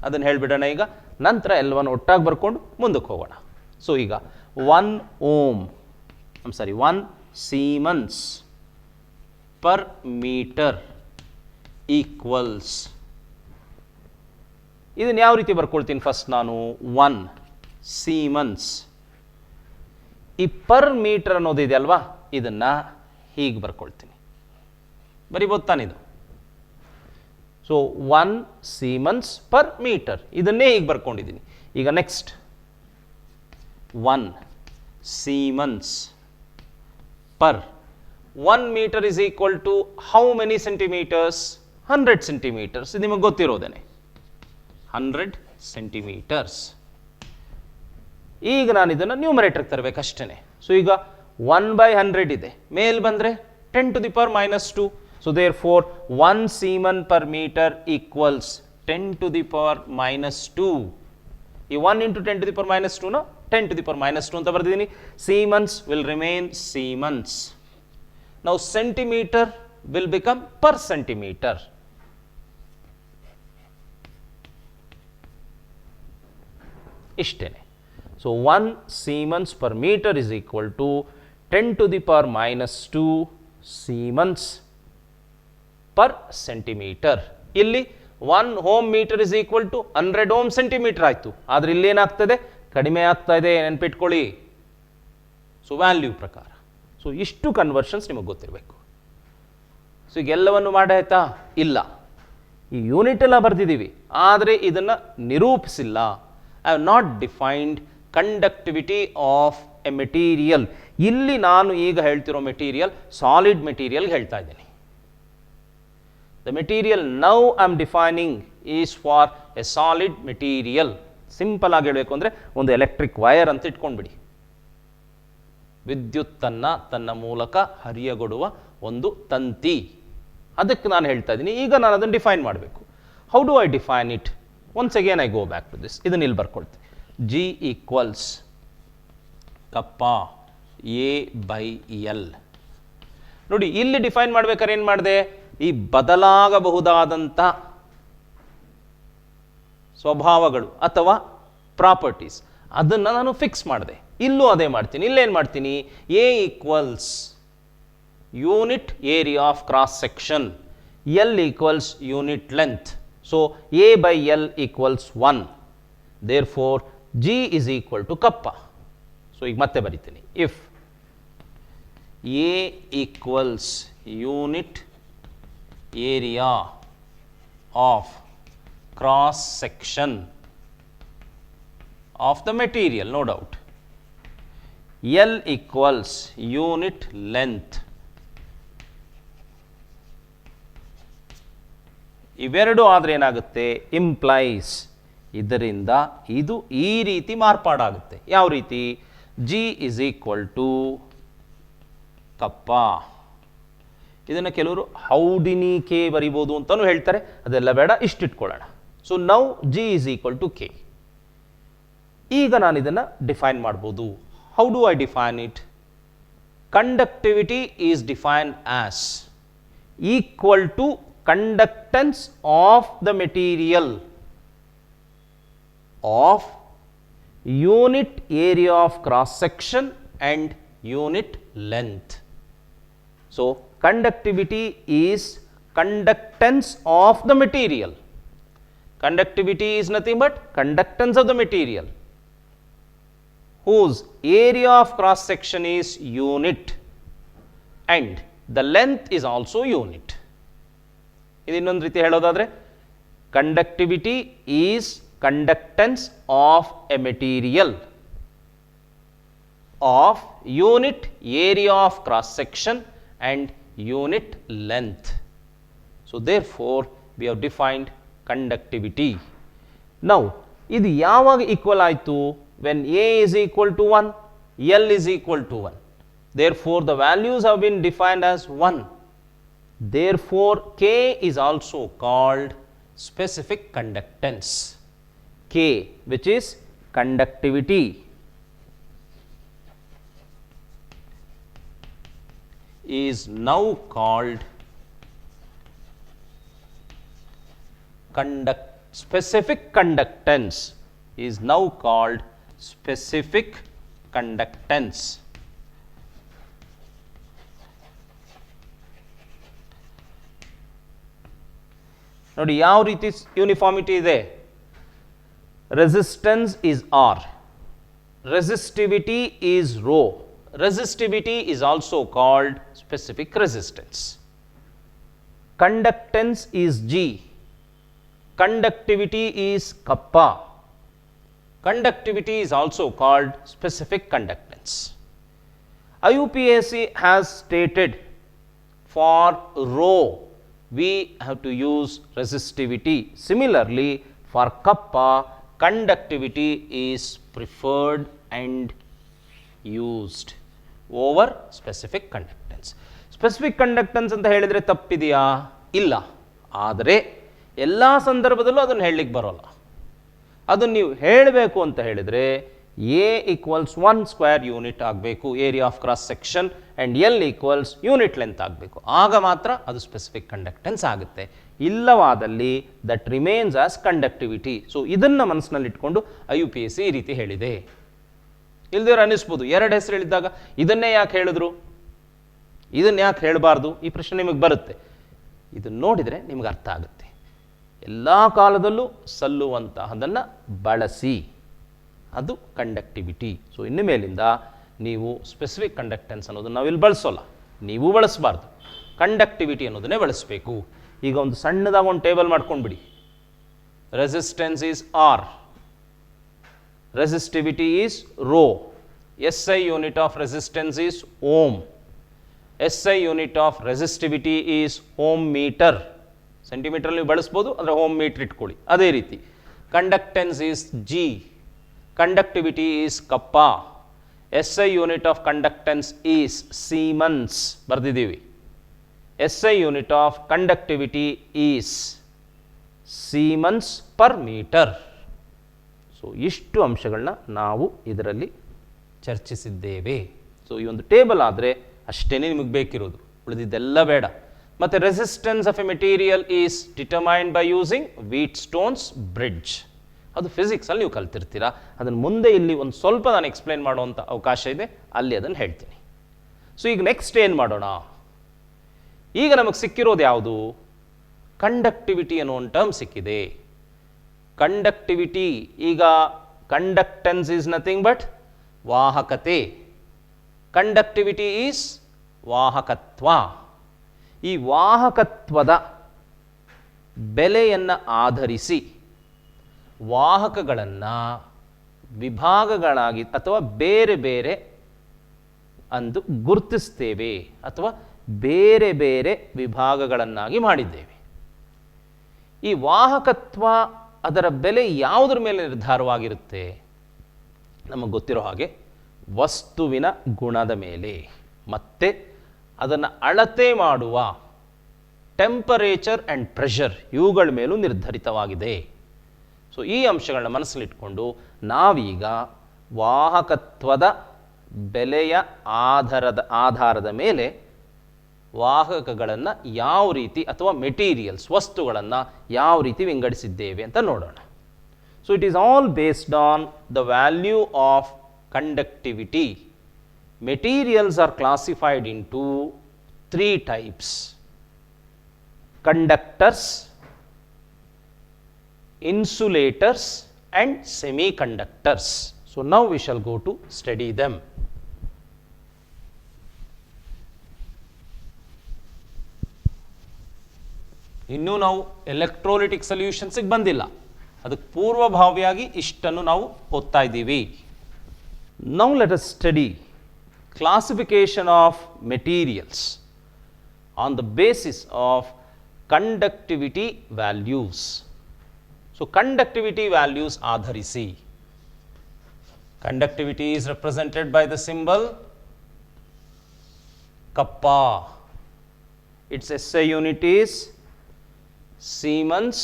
ಅದನ್ನು ಹೇಳಿಬಿಡೋಣ ಈಗ, ನಂತರ ಎಲ್ಲವನ್ನು ಒಟ್ಟಾಗಿ ಬರ್ಕೊಂಡು ಮುಂದಕ್ಕೆ ಹೋಗೋಣ. ಸೊ ಈಗ 1 ಸೀಮನ್ಸ್ per meter equals, ಇದನ್ನು ಯಾವ ರೀತಿ ಬರ್ಕೊಳ್ತೀನಿ, ಫಸ್ಟ್ ನಾನು 1 ಸೀಮನ್ಸ್, ಈ ಪರ್ ಮೀಟರ್ ಅನ್ನೋದಿದೆ ಅಲ್ವಾ, ಇದನ್ನ ಹೀಗೆ ಬರ್ಕೊಳ್ತೀನಿ. ಬರಿಬೋದು ತಾನಿದು. ಸೊ 1 ಸೀಮನ್ಸ್ ಪರ್ ಮೀಟರ್, ಇದನ್ನೇ ಹೀಗೆ ಬರ್ಕೊಂಡಿದ್ದೀನಿ. ಈಗ next 1 Siemens per 1 meter is equal to how many centimeters? 100 centimeters. ಇದು ನಿಮಗೆ ಗೊತ್ತಿರೋದೇನೆ, 100 centimeters. ಈಗ ನಾನು ಇದನ್ನು ನ್ಯೂಮರೇಟರ್ಗೆ ತರಬೇಕಷ್ಟೇ. ಸೊ ಈಗ 1/100 ಇದೆ, ಮೇಲ್ ಬಂದರೆ 10 to the power -2. So therefore 1 Siemens per meter equals 10 to the power -2. ಈ 1 into 10 to the power -2 ನ 10 to the power -2 ಅಂತ ಬರ್ದಿದ್ದೀನಿ. Siemens will remain Siemens. Now centimeter will become per centimeter. ಇಷ್ಟೇನೆ. So 1 Siemens per meter is equal to 10 to the power -2 Siemens per centimeter. ಇಲ್ಲಿ 1 ohm metre is equal to 100 ohm centimetre ಆಯಿತು. ಆದರೆ ಇಲ್ಲಿ ಏನಾಗ್ತದೆ, ಕಡಿಮೆ ಆಗ್ತಾ ಇದೆ, ನೆನ್ಪಿಟ್ಕೊಳ್ಳಿ. ಸೊ ವ್ಯಾಲ್ಯೂ ಪ್ರಕಾರ. ಸೊ ಇಷ್ಟು ಕನ್ವರ್ಷನ್ಸ್ ನಿಮಗೆ ಗೊತ್ತಿರಬೇಕು. ಸೊ ಈಗ ಎಲ್ಲವನ್ನು ಮಾಡಾಯ್ತಾ, ಇಲ್ಲ. ಈ ಯೂನಿಟ್ ಎಲ್ಲ ಬರ್ತಿದ್ದೀವಿ, ಆದರೆ ಇದನ್ನು ನಿರೂಪಿಸಿಲ್ಲ. I have not defined conductivity of a material. ಇಲ್ಲಿ ನಾನು ಈಗ ಹೇಳ್ತಿರೋ ಮೆಟೀರಿಯಲ್ ಸಾಲಿಡ್ ಮೆಟೀರಿಯಲ್ ಹೇಳ್ತಾ ಇದ್ದೀನಿ. The material now I am defining is for a solid material. Simple ಆಗಿ ಹೇಳಬೇಕು ಅಂದರೆ ಒಂದು ಎಲೆಕ್ಟ್ರಿಕ್ ವೈರ್ ಅಂತ ಇಟ್ಕೊಂಡ್ಬಿಡಿ. ವಿದ್ಯುತ್ತನ್ನು ತನ್ನ ಮೂಲಕ ಹರಿಯಗೊಡುವ ಒಂದು ತಂತಿ. ಅದಕ್ಕೆ ನಾನು ಹೇಳ್ತಾ ಇದ್ದೀನಿ. ಈಗ ನಾನು ಅದನ್ನು ಡಿಫೈನ್ ಮಾಡಬೇಕು. How do I define it? Once again I go back to this. ಇದನ್ನು ಇಲ್ಲಿ ಬರ್ಕೊಳ್ತೀನಿ. ಜಿ ಈಕ್ವಲ್ಸ್ ಕಪ್ಪ A/L. ನೋಡಿ ಇಲ್ಲಿ ಡಿಫೈನ್ ಮಾಡ್ಬೇಕಾದ್ರೆ ಏನು ಮಾಡಿದೆ, ಈ ಬದಲಾಗಬಹುದಾದಂಥ ಸ್ವಭಾವಗಳು ಅಥವಾ ಪ್ರಾಪರ್ಟೀಸ್ ಅದನ್ನು ನಾನು ಫಿಕ್ಸ್ ಮಾಡಿದೆ. ಇಲ್ಲೂ ಅದೇ ಮಾಡ್ತೀನಿ. ಇಲ್ಲೇನು ಮಾಡ್ತೀನಿ, A equals unit area of cross section, L equals unit length. So A/L equals 1. Therefore G is equal to kappa. So ಈಗ ಮತ್ತೆ ಬರಿತೀನಿ. If A equals unit area of cross section of the material, no doubt. L equals unit length. ಇವೆರಡು ಆದರೆ ಏನಾಗುತ್ತೆ, implies ಇದರಿಂದ ಇದು ಈ ರೀತಿ ಮಾರ್ಪಾಡಾಗುತ್ತೆ. ಯಾವ ರೀತಿ? G is equal to ಕಪ್ಪ. ಇದನ್ನು ಕೆಲವರು ಹೌಡಿನಿ ಕೆ ಬರಿಬೋದು ಅಂತಲೂ ಹೇಳ್ತಾರೆ, ಅದೆಲ್ಲ ಬೇಡ, ಇಷ್ಟಿಟ್ಕೊಳ್ಳೋಣ. So now G is equal to K. ಈಗ ನಾನು ಇದನ್ನು ಡಿಫೈನ್ ಮಾಡ್ಬೋದು. How do I define it? Conductivity is defined as equal to conductance of the material of unit area of cross section and unit length. So conductivity is conductance of the material. Conductivity is nothing but conductance of the material whose area of cross section is unit and the length is also unit. ಇದು ಇನ್ನೊಂದು ರೀತಿ ಹೇಳೋದಾದ್ರೆ, conductivity is conductance of a material of unit area of cross section and unit length. So therefore we have defined conductivity. Now ಇದು ಯಾವಾಗ equal ಆಯಿತು? when A is equal to 1, L is equal to 1. Therefore the values have been defined as 1. Therefore K is also called specific conductance. K, which is conductivity, is now called specific conductance, is now called specific conductance. ನೋಡಿ ಯಾವ ರೀತಿ uniformity ಇದೆ. resistance is R, resistivity is rho. Resistivity is also called specific resistance. Conductance is G, conductivity is kappa. Conductivity is also called specific conductance. IUPAC has stated for rho we have to use resistivity. Similarly for kappa, conductivity is preferred and used over specific conductance. Specific conductance ಅಂತ ಹೇಳಿದರೆ ತಪ್ಪಿದೆಯಾ? ಇಲ್ಲ. ಆದರೆ ಎಲ್ಲ ಸಂದರ್ಭದಲ್ಲೂ ಅದನ್ನು ಹೇಳಲಿಕ್ಕೆ ಬರೋಲ್ಲ. ಅದನ್ನು ನೀವು ಹೇಳಬೇಕು ಅಂತ ಹೇಳಿದರೆ A equals 1 square unit ಆಗಬೇಕು area of cross section and L equals unit length ಆಗಬೇಕು. ಆಗ ಮಾತ್ರ ಅದು ಸ್ಪೆಸಿಫಿಕ್ ಕಂಡಕ್ಟೆನ್ಸ್ ಆಗುತ್ತೆ. ಇಲ್ಲವಾದಲ್ಲಿ that remains as conductivity. So ಇದನ್ನು ಮನಸ್ಸಿನಲ್ಲಿ ಇಟ್ಕೊಂಡು IUPAC ಈ ರೀತಿ ಹೇಳಿದೆ. ಇಲ್ದೇವ್ರು ಅನ್ನಿಸ್ಬೋದು, ಎರಡು ಹೆಸರು ಹೇಳಿದ್ದಾಗ ಇದನ್ನೇ ಯಾಕೆ ಹೇಳಿದ್ರು, ಇದನ್ನು ಯಾಕೆ ಹೇಳಬಾರ್ದು, ಈ ಪ್ರಶ್ನೆ ನಿಮಗೆ ಬರುತ್ತೆ. ಇದನ್ನು ನೋಡಿದರೆ ನಿಮಗೆ ಅರ್ಥ ಆಗುತ್ತೆ. ಎಲ್ಲ ಕಾಲದಲ್ಲೂ ಸಲ್ಲುವಂತಹದನ್ನು ಬಳಸಿ, ಅದು ಕಂಡಕ್ಟಿವಿಟಿ. ಸೊ ಇನ್ನು ಮೇಲಿಂದ ನೀವು ಸ್ಪೆಸಿಫಿಕ್ ಕಂಡಕ್ಟೆನ್ಸ್ ಅನ್ನೋದನ್ನು ನಾವಿಲ್ಲಿ ಬಳಸೋಲ್ಲ, ನೀವು ಬಳಸಬಾರ್ದು, ಕಂಡಕ್ಟಿವಿಟಿ ಅನ್ನೋದನ್ನೇ ಬಳಸಬೇಕು. ಈಗ ಒಂದು ಸಣ್ಣದಾಗ ಒಂದು ಟೇಬಲ್ ಮಾಡ್ಕೊಂಡ್ಬಿಡಿ. Resistance is R, resistivity is rho, SI unit of resistance is ohm, SI unit of resistivity is ohm meter. Centimetre ನೀವು ಬಳಸ್ಬೋದು, ಅಂದರೆ ಓಮ್ ಮೀಟರ್ ಇಟ್ಕೊಳ್ಳಿ. ಅದೇ ರೀತಿ conductance is G, conductivity is kappa, SI unit of conductance is siemens ಬರೆದಿದ್ದೀವಿ, SI unit of conductivity is siemens per metre. So ಇಷ್ಟು ಅಂಶಗಳನ್ನ ನಾವು ಇದರಲ್ಲಿ ಚರ್ಚಿಸಿದ್ದೇವೆ. ಸೊ ಈ ಒಂದು ಟೇಬಲ್ ಆದರೆ ಅಷ್ಟೇ ನಿಮಗೆ ಬೇಕಿರೋದು, ಉಳಿದಿದ್ದೆಲ್ಲ ಬೇಡ. ಮತ್ತು resistance of a material is determined by using Wheatstone's bridge. ಅದು ಫಿಸಿಕ್ಸಲ್ಲಿ ನೀವು ಕಲ್ತಿರ್ತೀರಾ. ಅದನ್ನು ಮುಂದೆ ಇಲ್ಲಿ ಒಂದು ಸ್ವಲ್ಪ ನಾನು ಎಕ್ಸ್ಪ್ಲೈನ್ ಮಾಡುವಂಥ ಅವಕಾಶ ಇದೆ, ಅಲ್ಲಿ ಅದನ್ನು ಹೇಳ್ತೀನಿ. ಸೊ ಈಗ ನೆಕ್ಸ್ಟ್ ಏನು ಮಾಡೋಣ? ಈಗ ನಮಗೆ ಸಿಕ್ಕಿರೋದು ಯಾವುದು? ಕಂಡಕ್ಟಿವಿಟಿ ಅನ್ನೋ ಒಂದು ಟರ್ಮ್ ಸಿಕ್ಕಿದೆ. ಕಂಡಕ್ಟಿವಿಟಿ, ಈಗ ಕಂಡಕ್ಟೆನ್ಸ್ ಈಸ್ ನಥಿಂಗ್ ಬಟ್ ವಾಹಕತೆ, ಕಂಡಕ್ಟಿವಿಟಿ ಈಸ್ ವಾಹಕತ್ವ. ಈ ವಾಹಕತ್ವದ ಬೆಲೆಯನ್ನು ಆಧರಿಸಿ ವಾಹಕಗಳನ್ನು ವಿಭಾಗಗಳಾಗಿ ಅಥವಾ ಬೇರೆ ಬೇರೆ ಅಂದು ಗುರುತಿಸ್ತೇವೆ ಅಥವಾ ಬೇರೆ ಬೇರೆ ವಿಭಾಗಗಳನ್ನಾಗಿ ಮಾಡಿದ್ದೇವೆ. ಈ ವಾಹಕತ್ವ ಅದರ ಬೆಲೆ ಯಾವುದರ ಮೇಲೆ ನಿರ್ಧಾರವಾಗಿರುತ್ತೆ? ನಮಗೆ ಗೊತ್ತಿರೋ ಹಾಗೆ ವಸ್ತುವಿನ ಗುಣದ ಮೇಲೆ ಮತ್ತು ಅದನ್ನು ಅಳತೆ ಮಾಡುವ ಟೆಂಪರೇಚರ್ ಆ್ಯಂಡ್ ಪ್ರೆಷರ್ ಇವುಗಳ ಮೇಲೂ ನಿರ್ಧರಿತವಾಗಿದೆ. ಸೊ ಈ ಅಂಶಗಳನ್ನ ಮನಸ್ಸಲ್ಲಿಟ್ಕೊಂಡು ನಾವೀಗ ವಾಹಕತ್ವದ ಬೆಲೆಯ ಆಧಾರದ ಮೇಲೆ ವಾಹಕಗಳನ್ನು ಯಾವ ರೀತಿ ಅಥವಾ ಮೆಟೀರಿಯಲ್ಸ್ ವಸ್ತುಗಳನ್ನು ಯಾವ ರೀತಿ ವಿಂಗಡಿಸಿದ್ದೇವೆ ಅಂತ ನೋಡೋಣ. So it is all based on the value of conductivity. Materials are classified into 3 types: conductors, insulators and semiconductors. So now we shall go to study them. ಇನ್ನೂ ನಾವು ಎಲೆಕ್ಟ್ರೋಲಿಟಿಕ್ ಸೊಲ್ಯೂಷನ್ಸಿಗೆ ಬಂದಿಲ್ಲ, ಅದಕ್ಕೆ ಪೂರ್ವಭಾವಿಯಾಗಿ ಇಷ್ಟನ್ನು ನಾವು ಓದ್ತಾ ಇದ್ದೀವಿ. Now let us study classification of materials on the basis of conductivity values. So conductivity values ಆಧರಿಸಿ. Conductivity is represented by the symbol kappa. Its SI unit is Siemens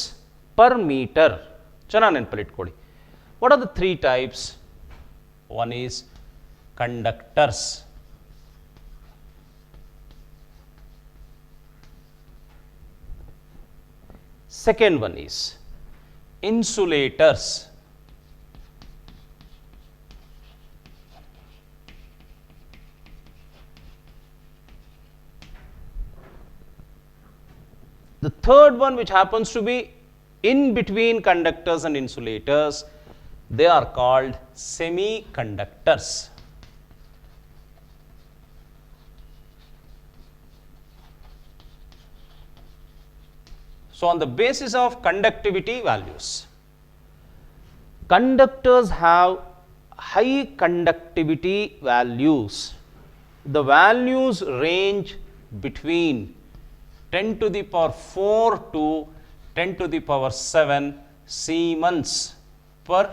per meter. ಚೆನ್ನಾಗಿ ನೆನಪಲ್ಲಿ ಇಟ್ಕೊಳ್ಳಿ. What are the 3 types? One is conductors. Second one is insulators. The third one, which happens to be in between conductors and insulators, they are called semiconductors. So on the basis of conductivity values, conductors have high conductivity values. The values range between 10 to the power 4 to 10 to the power 7 Siemens per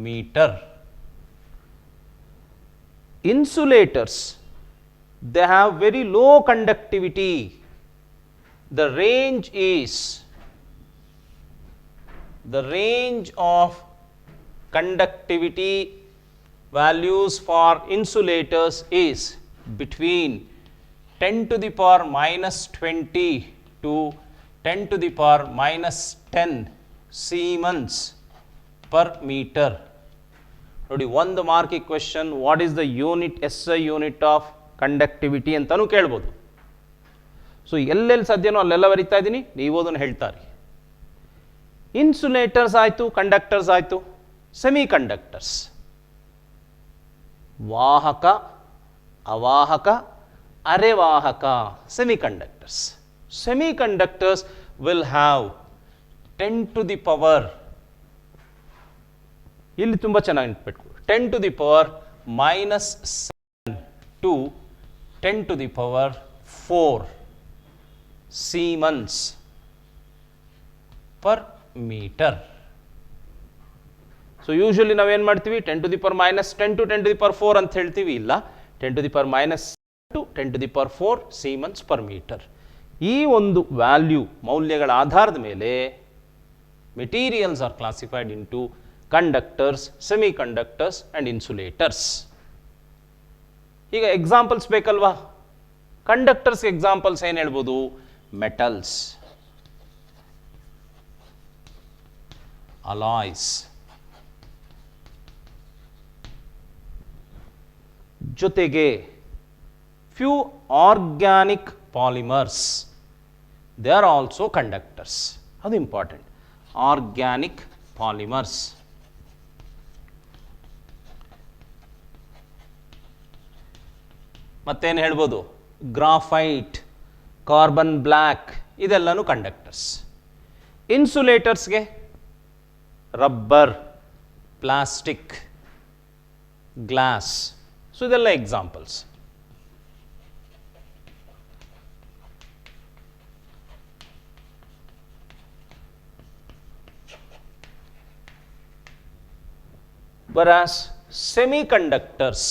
meter. Insulators, they have very low conductivity. The range of conductivity values for insulators is between 10 to the power minus 20 to 10 to the power minus 10 Siemens per meter. ನೋಡಿ, ಒಂದು marking question, what is the unit, SI unit of conductivity ಅಂತಲೂ ಕೇಳ್ಬೋದು. So ಎಲ್ಲೆಲ್ಲಿ ಸಾಧ್ಯನೋ ಅಲ್ಲೆಲ್ಲ ಬರಿತಾ ಇದ್ದೀನಿ, ನೀವು ಅದನ್ನು ಹೇಳ್ತಾರೆ. ಇನ್ಸುಲೇಟರ್ಸ್ ಆಯಿತು, ಕಂಡಕ್ಟರ್ಸ್ ಆಯಿತು. ಸೆಮಿ ಕಂಡಕ್ಟರ್ಸ್ ವಾಹಕ, ಅವಾಹಕ, ಅರೆವಾಹಕ, semiconductors. Semiconductors will have 10 to the power, ಇಲ್ಲಿ ತುಂಬ ಚೆನ್ನಾಗಿ ನೆನಪಿಟ್ಕೊಳ್ಳಿ, 10 to the power minus 7 to 10 to the power 4 Siemens per meter. So usually ನಾವೇನು ಮಾಡ್ತೀವಿ, 10 to the power minus 10 to 10 to the power 4 ಅಂತ ಹೇಳ್ತೀವಿ. ಇಲ್ಲ, 10 to the power minus to 10 to the power 4 Siemens per meter. ಈ ಒಂದು ಮೌಲ್ಯಗಳ ಆಧಾರದ ಮೇಲೆ materials are classified into conductors, semiconductors and insulators. ಈಗ ಎಕ್ಸಾಂಪಲ್ಸ್ ಬೇಕಲ್ವಾ? ಕಂಡಕ್ಟರ್ಸ್ ಎಕ್ಸಾಂಪಲ್ಸ್ ಏನು ಹೇಳ್ಬೋದು? ಮೆಟಲ್ಸ್, ಅಲಾಯ್ಸ್, ಜೊತೆಗೆ few organic polymers, they are also conductors. ಅದು ಇಂಪಾರ್ಟೆಂಟ್. Organic polymers. ಮತ್ತೇನು ಹೇಳ್ಬೋದು? ಗ್ರಾಫೈಟ್, ಕಾರ್ಬನ್ ಬ್ಲ್ಯಾಕ್, ಇದೆಲ್ಲನೂ ಕಂಡಕ್ಟರ್ಸ್. ಇನ್ಸುಲೇಟರ್ಸ್ಗೆ ರಬ್ಬರ್, ಪ್ಲಾಸ್ಟಿಕ್, ಗ್ಲಾಸ್. ಸೊ ಇದೆಲ್ಲ examples. Whereas semiconductors,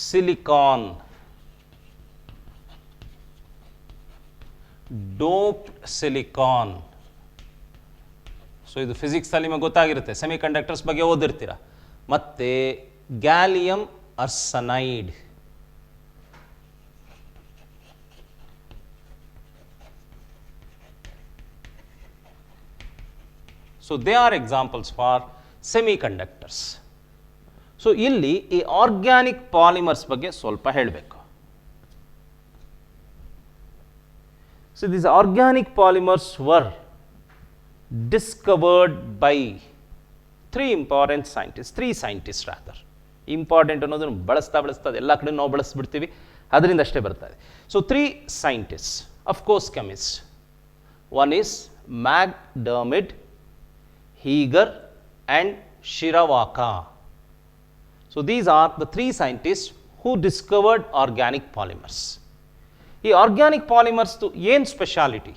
silicon, doped silicon. So ಇದು ಫಿಸಿಕ್ಸ್ ಅಲ್ಲಿ ನಿಮಗೆ ಗೊತ್ತಾಗಿರುತ್ತೆ, ಸೆಮಿಕಂಡಕ್ಟರ್ಸ್ ಬಗ್ಗೆ ಓದಿರ್ತೀರ. ಮತ್ತೆ gallium arsenide, so they are examples for semiconductors. So ಇಲ್ಲಿ ಈ ಆರ್ಗ್ಯಾನಿಕ್ ಪಾಲಿಮರ್ಸ್ ಬಗ್ಗೆ ಸ್ವಲ್ಪ ಹೇಳಬೇಕು. So this organic polymers var discovered by three scientists rather. Important ಅನ್ನೋದನ್ನು ಬಳಸ್ತಾ ಎಲ್ಲ ಕಡೆ ನಾವು ಬಳಸ್ಬಿಡ್ತೀವಿ, ಅದರಿಂದ ಅಷ್ಟೇ ಬರ್ತಾ ಇದೆ. So 3 scientists, of course chemists. One is McDermid, Heeger and Shirawaka. So these are the 3 scientists who discovered organic polymers. ಈ ಆರ್ಗ್ಯಾನಿಕ್ ಪಾಲಿಮರ್ಸ್ ಏನು speciality?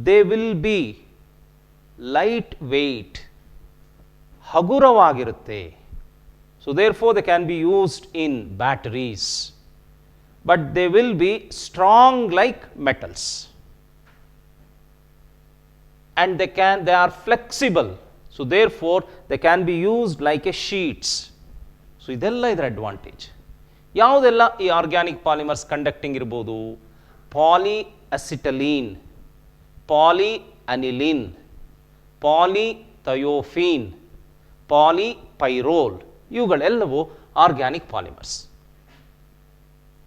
They will be light weight, ಹಗುರವಾಗಿರುತ್ತೆ. So therefore they can be used in batteries, but they will be strong like metals, and they are flexible. So therefore they can be used like a sheets. So ಇದೆಲ್ಲ ಇದರ advantage. ಯಾವುದೆಲ್ಲ ಈ organic polymers conducting ಇರ್ಬೋದು? ಪಾಲಿಅಸಿಟಲೀನ್, ಪಾಲಿಅನಿಲಿನ್, polythiophene, polypyrrole, ಇವುಗಳೆಲ್ಲವೂ organic polymers.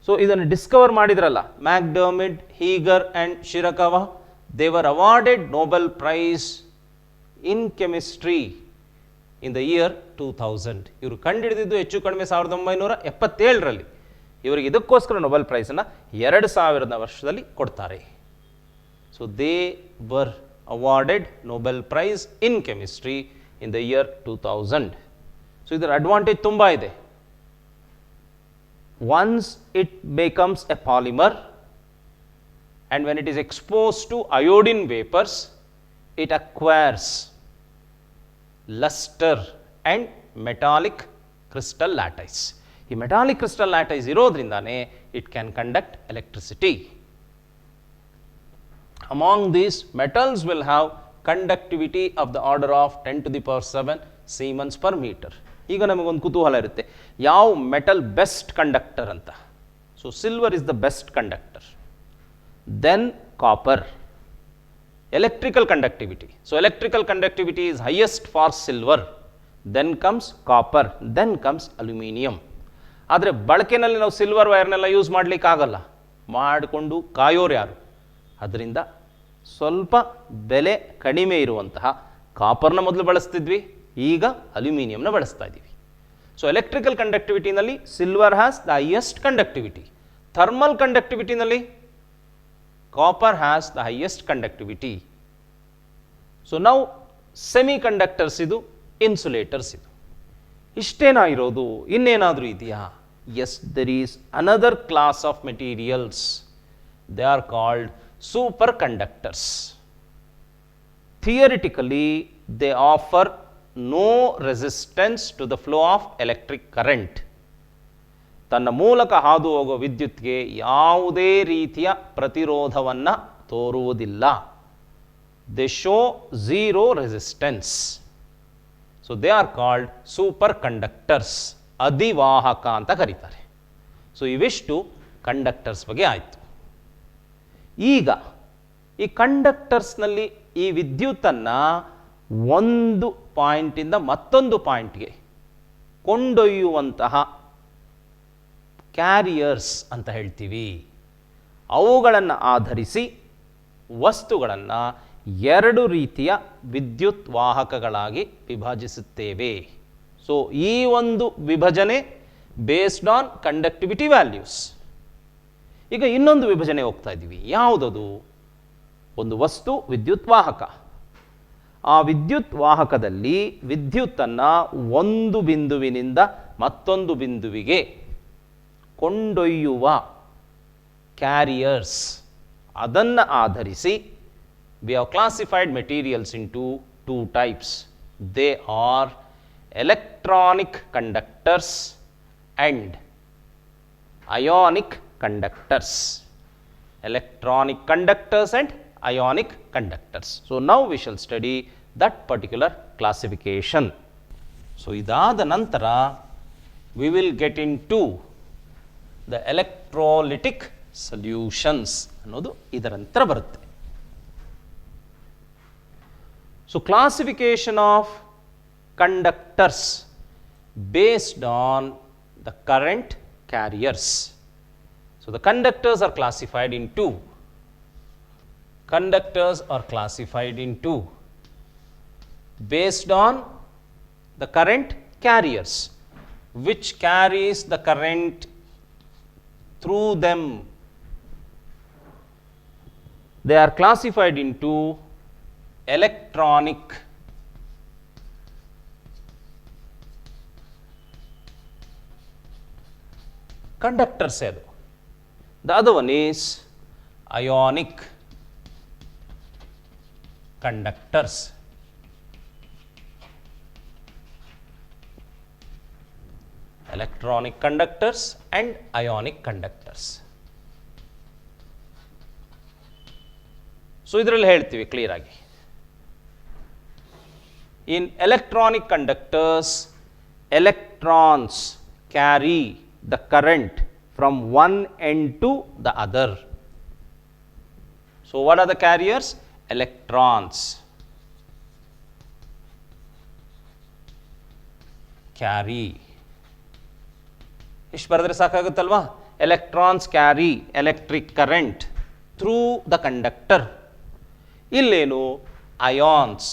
So ಇದನ್ನು discover ಮಾಡಿದ್ರಲ್ಲ MacDiarmid, Heeger and Shirakawa, they were awarded Nobel prize in chemistry in the year 2000. ಇವರು ಕಂಡುಹಿಡಿದಿದ್ದು ಹೆಚ್ಚು ಕಡಿಮೆ 1977ರಲ್ಲಿ. ಇವರಿಗೆ ಇದಕ್ಕೋಸ್ಕರ ನೊಬೆಲ್ ಪ್ರೈಸನ್ನು 2000ರ ವರ್ಷದಲ್ಲಿ ಕೊಡ್ತಾರೆ. So they were awarded Nobel Prize in Chemistry in the year 2000. So ಇದರ ಅಡ್ವಾಂಟೇಜ್ ತುಂಬ ಇದೆ. Once it becomes a polymer and when it is exposed to iodine vapors, it acquires luster and metallic crystal lattice. ಈ metallic crystal lattice ಇರೋದ್ರಿಂದಾನೇ it can conduct electricity. Among these, metals will have conductivity of the order of 10 to the power 7 Siemens per meter. ಈಗ ನಮಗೊಂದು ಕುತೂಹಲ ಇರುತ್ತೆ, ಯಾವ metal best conductor ಅಂತ. So silver is the best conductor, then copper. Electrical conductivity, so electrical conductivity is highest for silver, then comes copper, then comes aluminum. ಆದರೆ ಬಳಕೆನಲ್ಲಿ ನಾವು silver ವೈರ್ನೆಲ್ಲ use ಮಾಡಲಿಕ್ಕೆ ಆಗಲ್ಲ, ಮಾಡಿಕೊಂಡು ಕಾಯೋರು ಯಾರು? ಅದರಿಂದ ಸ್ವಲ್ಪ ಬೆಲೆ ಕಡಿಮೆ ಇರುವಂತಹ ಕಾಪರ್ನ ಮೊದಲು ಬಳಸ್ತಿದ್ವಿ, ಈಗ ಅಲ್ಯೂಮಿನಿಯಂನ ಬಳಸ್ತಾ ಇದ್ದೀವಿ. ಸೊ ಎಲೆಕ್ಟ್ರಿಕಲ್ ಕಂಡಕ್ಟಿವಿಟಿನಲ್ಲಿ silver has the highest conductivity. Thermal ಕಂಡಕ್ಟಿವಿಟಿನಲ್ಲಿ copper has the highest conductivity. So ನಾವು ಸೆಮಿ ಕಂಡಕ್ಟರ್ಸ್ ಇದು, ಇನ್ಸುಲೇಟರ್ಸ್ ಇದು. ಇಷ್ಟೇನಾ ಇರೋದು? ಇನ್ನೇನಾದರೂ ಇದೆಯಾ? Yes, there is another class of materials. They are called superconductors. Theoretically, they offer no resistance to the flow of electric current. ತನ್ನ ಮೂಲಕ ಹಾದು ಹೋಗುವ ವಿದ್ಯುತ್ಗೆ ಯಾವುದೇ ರೀತಿಯ ಪ್ರತಿರೋಧವನ್ನು ತೋರುವುದಿಲ್ಲ. They show zero resistance. So they are called superconductors. ಅಧಿವಾಹಕ ಅಂತ ಕರೀತಾರೆ. So ಇವಿಷ್ಟು ಕಂಡಕ್ಟರ್ಸ್ ಬಗ್ಗೆ ಆಯಿತು. ಈಗ ಈ ಕಂಡಕ್ಟರ್ಸ್ನಲ್ಲಿ ಈ ವಿದ್ಯುತ್ತನ್ನು ಒಂದು ಪಾಯಿಂಟಿಂದ ಮತ್ತೊಂದು ಪಾಯಿಂಟ್ಗೆ ಕೊಂಡೊಯ್ಯುವಂತಹ ಕ್ಯಾರಿಯರ್ಸ್ ಅಂತ ಹೇಳ್ತೀವಿ. ಅವುಗಳನ್ನು ಆಧರಿಸಿ ವಸ್ತುಗಳನ್ನು 2 ರೀತಿಯ ವಿದ್ಯುತ್ ವಾಹಕಗಳಾಗಿ ವಿಭಜಿಸುತ್ತೇವೆ. ಸೊ ಈ ಒಂದು ವಿಭಜನೆ ಬೇಸ್ಡ್ ಆನ್ ಕಂಡಕ್ಟಿವಿಟಿ ವ್ಯಾಲ್ಯೂಸ್. ಈಗ ಇನ್ನೊಂದು ವಿಭಜನೆ ಹೋಗ್ತಾ ಇದ್ದೀವಿ. ಯಾವುದದು? ಒಂದು ವಸ್ತು ವಿದ್ಯುತ್ ವಾಹಕ, ಆ ವಿದ್ಯುತ್ ವಾಹಕದಲ್ಲಿ ವಿದ್ಯುತ್ತನ್ನು ಒಂದು ಬಿಂದುವಿನಿಂದ ಮತ್ತೊಂದು ಬಿಂದುವಿಗೆ ಕೊಂಡೊಯ್ಯುವ ಕ್ಯಾರಿಯರ್ಸ್, ಅದನ್ನು ಆಧರಿಸಿ we have classified materials into two types. They are electronic conductors and ionic conductors. Electronic conductors and ionic conductors. So now we shall study that particular classification. So idada nantara we will get into the electrolytic solutions ಅನ್ನೋದು ಇದರ ನಂತರ ಬರುತ್ತೆ. So classification of conductors based on the current carriers. So the conductors are classified in two. Conductors are classified in two based on the current carriers, which carries the current through them. They are classified into electronic conductors. The other one is ionic conductors. Electronic conductors and ionic conductors. So ಇದರಲ್ಲಿ ಹೇಳ್ತೀವಿ clear ಆಗಿ. In electronic conductors, electrons carry the current from one end to the other. So what are the carriers? Electrons carry. ಇಷ್ಟು ಬರೆದ್ರೆ ಸಾಕಾಗುತ್ತಲ್ವಾ? Electrons carry electric current through the conductor. ಇಲ್ಲೇನು? Ions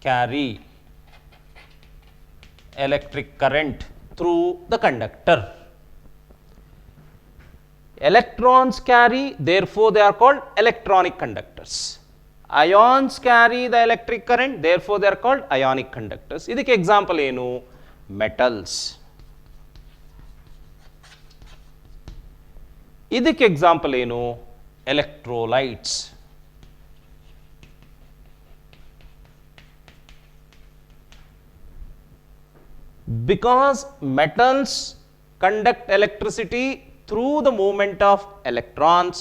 carry electric current through the conductor. Electrons carry, therefore they are called electronic conductors. Ions carry the electric current, therefore they are called ionic conductors. ಇದಕ್ಕೆ example ಏನು? Metals. ಇದಕ್ಕೆ example ಏನು? Electrolytes. Because metals conduct electricity through the movement of electrons,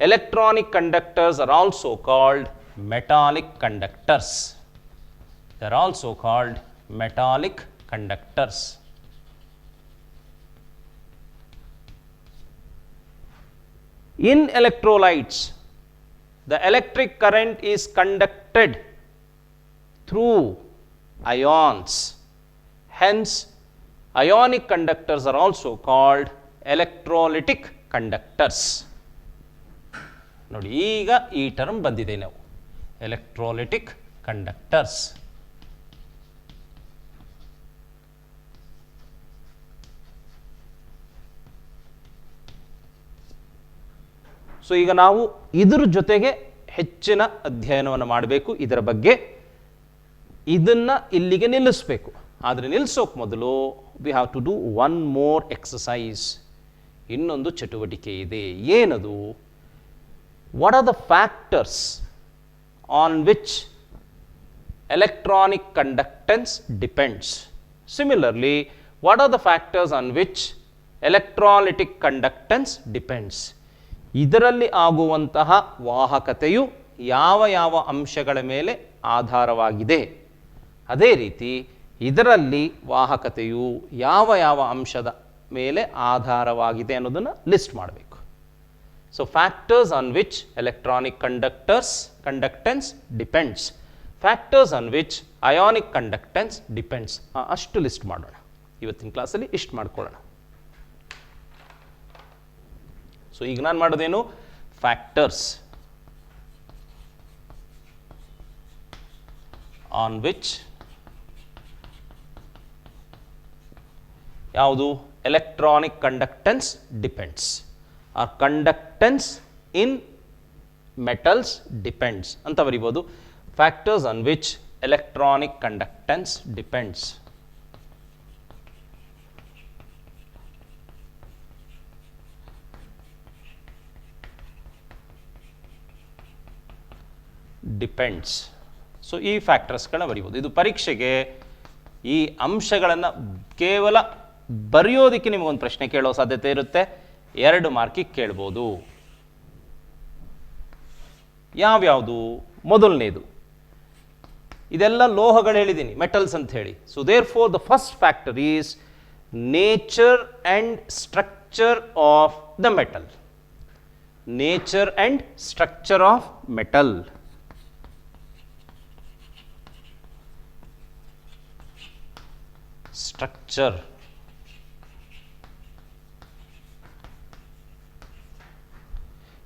electronic conductors are also called metallic conductors. They are also called metallic conductors. In electrolytes, the electric current is conducted through ions. Hence, ionic conductors are also called electrolytic conductors. ನೋಡಿ ಈಗ ಈ term ಬಂದಿದೆ ನಾವು, electrolytic conductors. So ಈಗ ನಾವು ಇದ್ರ ಜೊತೆಗೆ ಹೆಚ್ಚಿನ ಅಧ್ಯಯನವನ್ನು ಮಾಡಬೇಕು ಇದರ ಬಗ್ಗೆ. ಇದನ್ನು ಇಲ್ಲಿಗೆ ನಿಲ್ಲಿಸಬೇಕು. ಆದರೆ ನಿಲ್ಲಿಸೋಕೆ ಮೊದಲು we have to do one more exercise. ಇನ್ನೊಂದು ಚಟುವಟಿಕೆ ಇದೆ. ಏನದು? What are the factors on which electronic conductance depends? Similarly, what are the factors on which electrolytic conductance depends? ಇದರಲ್ಲಿ ಆಗುವಂತಹ ವಾಹಕತೆಯು ಯಾವ ಯಾವ ಅಂಶಗಳ ಮೇಲೆ ಆಧಾರವಾಗಿದೆ, ಅದೇ ರೀತಿ ಇದರಲ್ಲಿ ವಾಹಕತೆಯು ಯಾವ ಯಾವ ಅಂಶದ ಮೇಲೆ ಆಧಾರವಾಗಿದೆ ಅನ್ನೋದನ್ನು ಲಿಸ್ಟ್ ಮಾಡಬೇಕು. So factors on which electronic conductance depends, factors on which ionic conductance depends. ಅಷ್ಟು ಲಿಸ್ಟ್ ಮಾಡೋಣ ಇವತ್ತಿನ ಕ್ಲಾಸಲ್ಲಿ. ಇಷ್ಟು ಮಾಡ್ಕೊಳ್ಳೋಣ. ಸೊ ಈಗ ನಾನು ಮಾಡೋದೇನು? ಫ್ಯಾಕ್ಟರ್ಸ್ ಆನ್ ವಿಚ್ ಯಾವುದು? Electronic conductance depends, or conductance in metals depends ಅಂತ ಬರಿಬೋದು. Factors on which electronic conductance depends. Depends. So ಈ ಫ್ಯಾಕ್ಟರ್ಸ್ಗಳನ್ನ ಬರಿಬೋದು. ಇದು ಪರೀಕ್ಷೆಗೆ ಈ ಅಂಶಗಳನ್ನು ಕೇವಲ ಬರೆಯೋದಕ್ಕೆ ನಿಮಗೊಂದು ಪ್ರಶ್ನೆ ಕೇಳೋ ಸಾಧ್ಯತೆ ಇರುತ್ತೆ. 2 ಮಾರ್ಕಿಗೆ ಕೇಳ್ಬೋದು. ಯಾವ್ಯಾವುದು? ಮೊದಲನೇದು, ಇದೆಲ್ಲ ಲೋಹಗಳು ಹೇಳಿದ್ದೀನಿ, ಮೆಟಲ್ಸ್ ಅಂತ ಹೇಳಿ. So therefore the first factor is nature and structure of the metal. Nature and structure of metal. Structure.